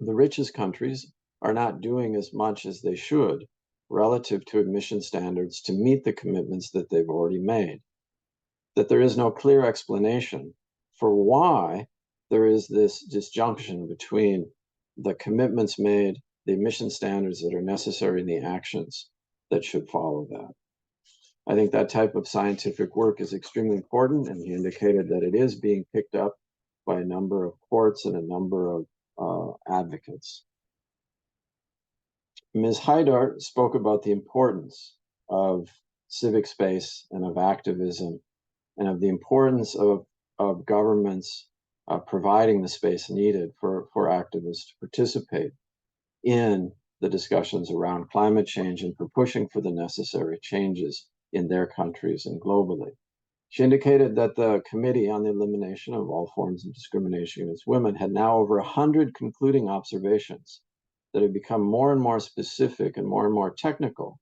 the richest countries are not doing as much as they should relative to emission standards to meet the commitments that they've already made. That there is no clear explanation for why there is this disjunction between the commitments made, the emission standards that are necessary, and the actions that should follow that. I think that type of scientific work is extremely important, and he indicated that it is being picked up by a number of courts and a number of advocates. Ms. Haidar spoke about the importance of civic space and of activism and of the importance of governments providing the space needed for activists to participate in the discussions around climate change and for pushing for the necessary changes in their countries and globally. She indicated that the Committee on the Elimination of All Forms of Discrimination Against Women had now over 100 concluding observations that have become more and more specific and more technical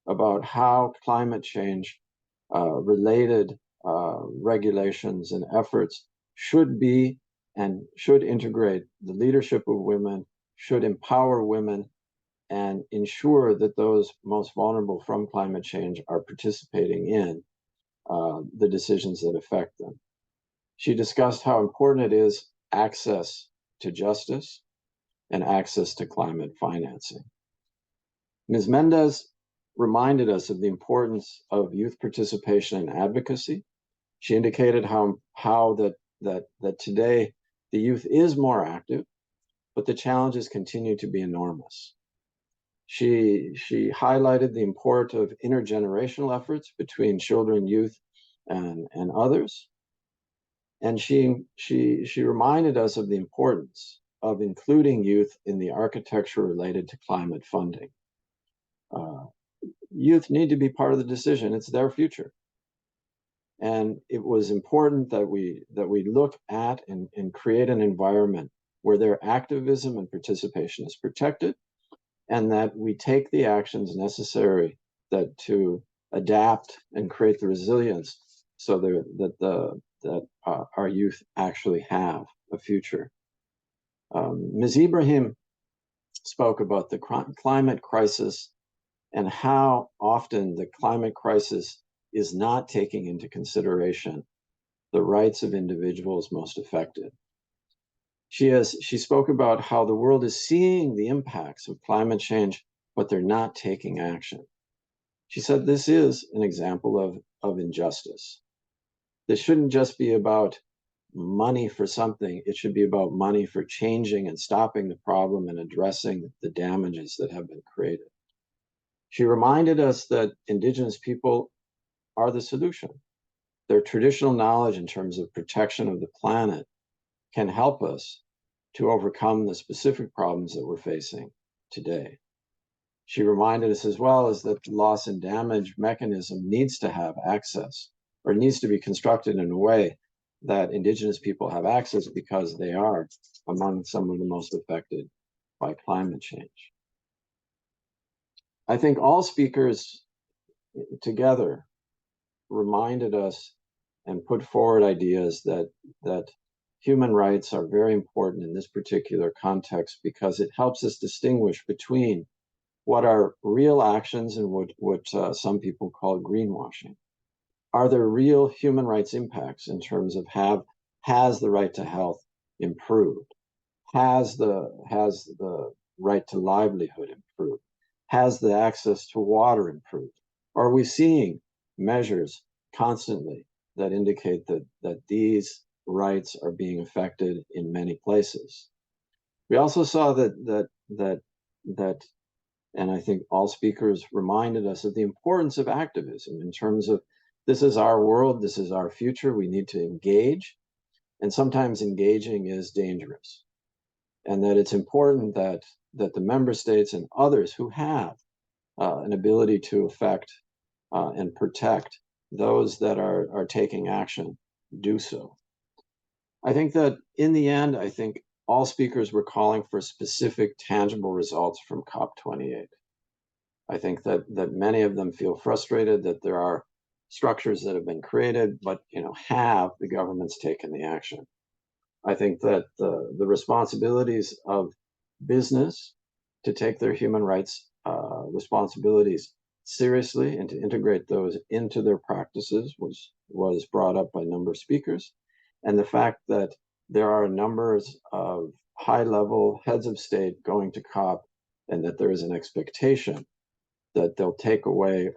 about how climate change related regulations and efforts should be and should integrate the leadership of women, should empower women, and ensure that those most vulnerable from climate change are participating in the decisions that affect them. She discussed how important it is access to justice and access to climate financing. Ms. Mendez reminded us of the importance of youth participation and advocacy. She indicated how that today the youth is more active, but the challenges continue to be enormous. She highlighted the importance of intergenerational efforts between children, youth, and others. And she reminded us of the importance of including youth in the architecture related to climate funding. Youth need to be part of the decision. It's their future. And it was important that we look at and create an environment where their activism and participation is protected, and that we take the actions necessary to adapt and create the resilience so that our youth actually have a future. Ms. Ibrahim spoke about the climate crisis and how often the climate crisis is not taking into consideration the rights of individuals most affected. She spoke about how the world is seeing the impacts of climate change, but they're not taking action. She said this is an example of injustice. This shouldn't just be about money for something. It should be about money for changing and stopping the problem and addressing the damages that have been created. She reminded us that Indigenous people are the solution. Their traditional knowledge in terms of protection of the planet can help us to overcome the specific problems that we're facing today. She reminded us as well as that the loss and damage mechanism needs to have access, or needs to be constructed in a way that Indigenous people have access because they are among some of the most affected by climate change. I think all speakers together reminded us and put forward ideas that human rights are very important in this particular context because it helps us distinguish between what are real actions and what some people call greenwashing. Are there real human rights impacts in terms of has the right to health improved? Has the right to livelihood improved? Has the access to water improved? Are we seeing measures constantly that indicate that these rights are being affected in many places. We also saw that, and I think all speakers reminded us of the importance of activism in terms of this is our world, this is our future, we need to engage, and sometimes engaging is dangerous. And that it's important that the member states and others who have an ability to affect and protect those that are taking action do so. I think that in the end, I think all speakers were calling for specific tangible results from COP28. I think that many of them feel frustrated that there are structures that have been created, but have the governments taken the action? I think that the responsibilities of business to take their human rights responsibilities seriously and to integrate those into their practices was brought up by a number of speakers. And the fact that there are numbers of high-level heads of state going to COP and that there is an expectation that they'll take away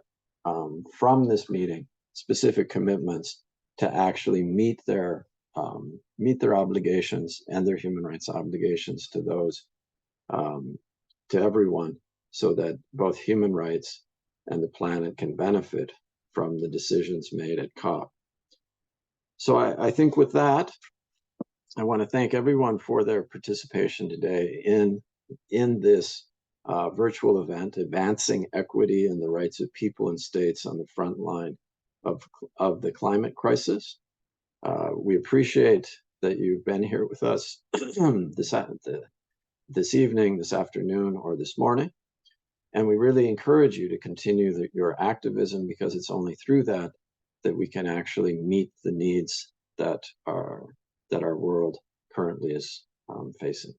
from this meeting specific commitments to actually meet their obligations and their human rights obligations to those, to everyone, so that both human rights and the planet can benefit from the decisions made at COP. So I think with that, I want to thank everyone for their participation today in this virtual event, advancing equity and the rights of people and states on the front line of the climate crisis. We appreciate that you've been here with us this evening, this afternoon, or this morning. And we really encourage you to continue your activism, because it's only through that we can actually meet the needs that our world currently is facing.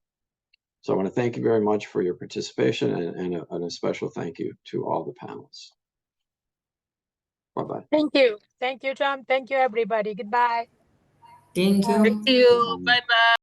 So I want to thank you very much for your participation, and a special thank you to all the panelists. Bye-bye. Thank you. Thank you, John. Thank you, everybody. Goodbye. Thank you. Thank you. Bye-bye.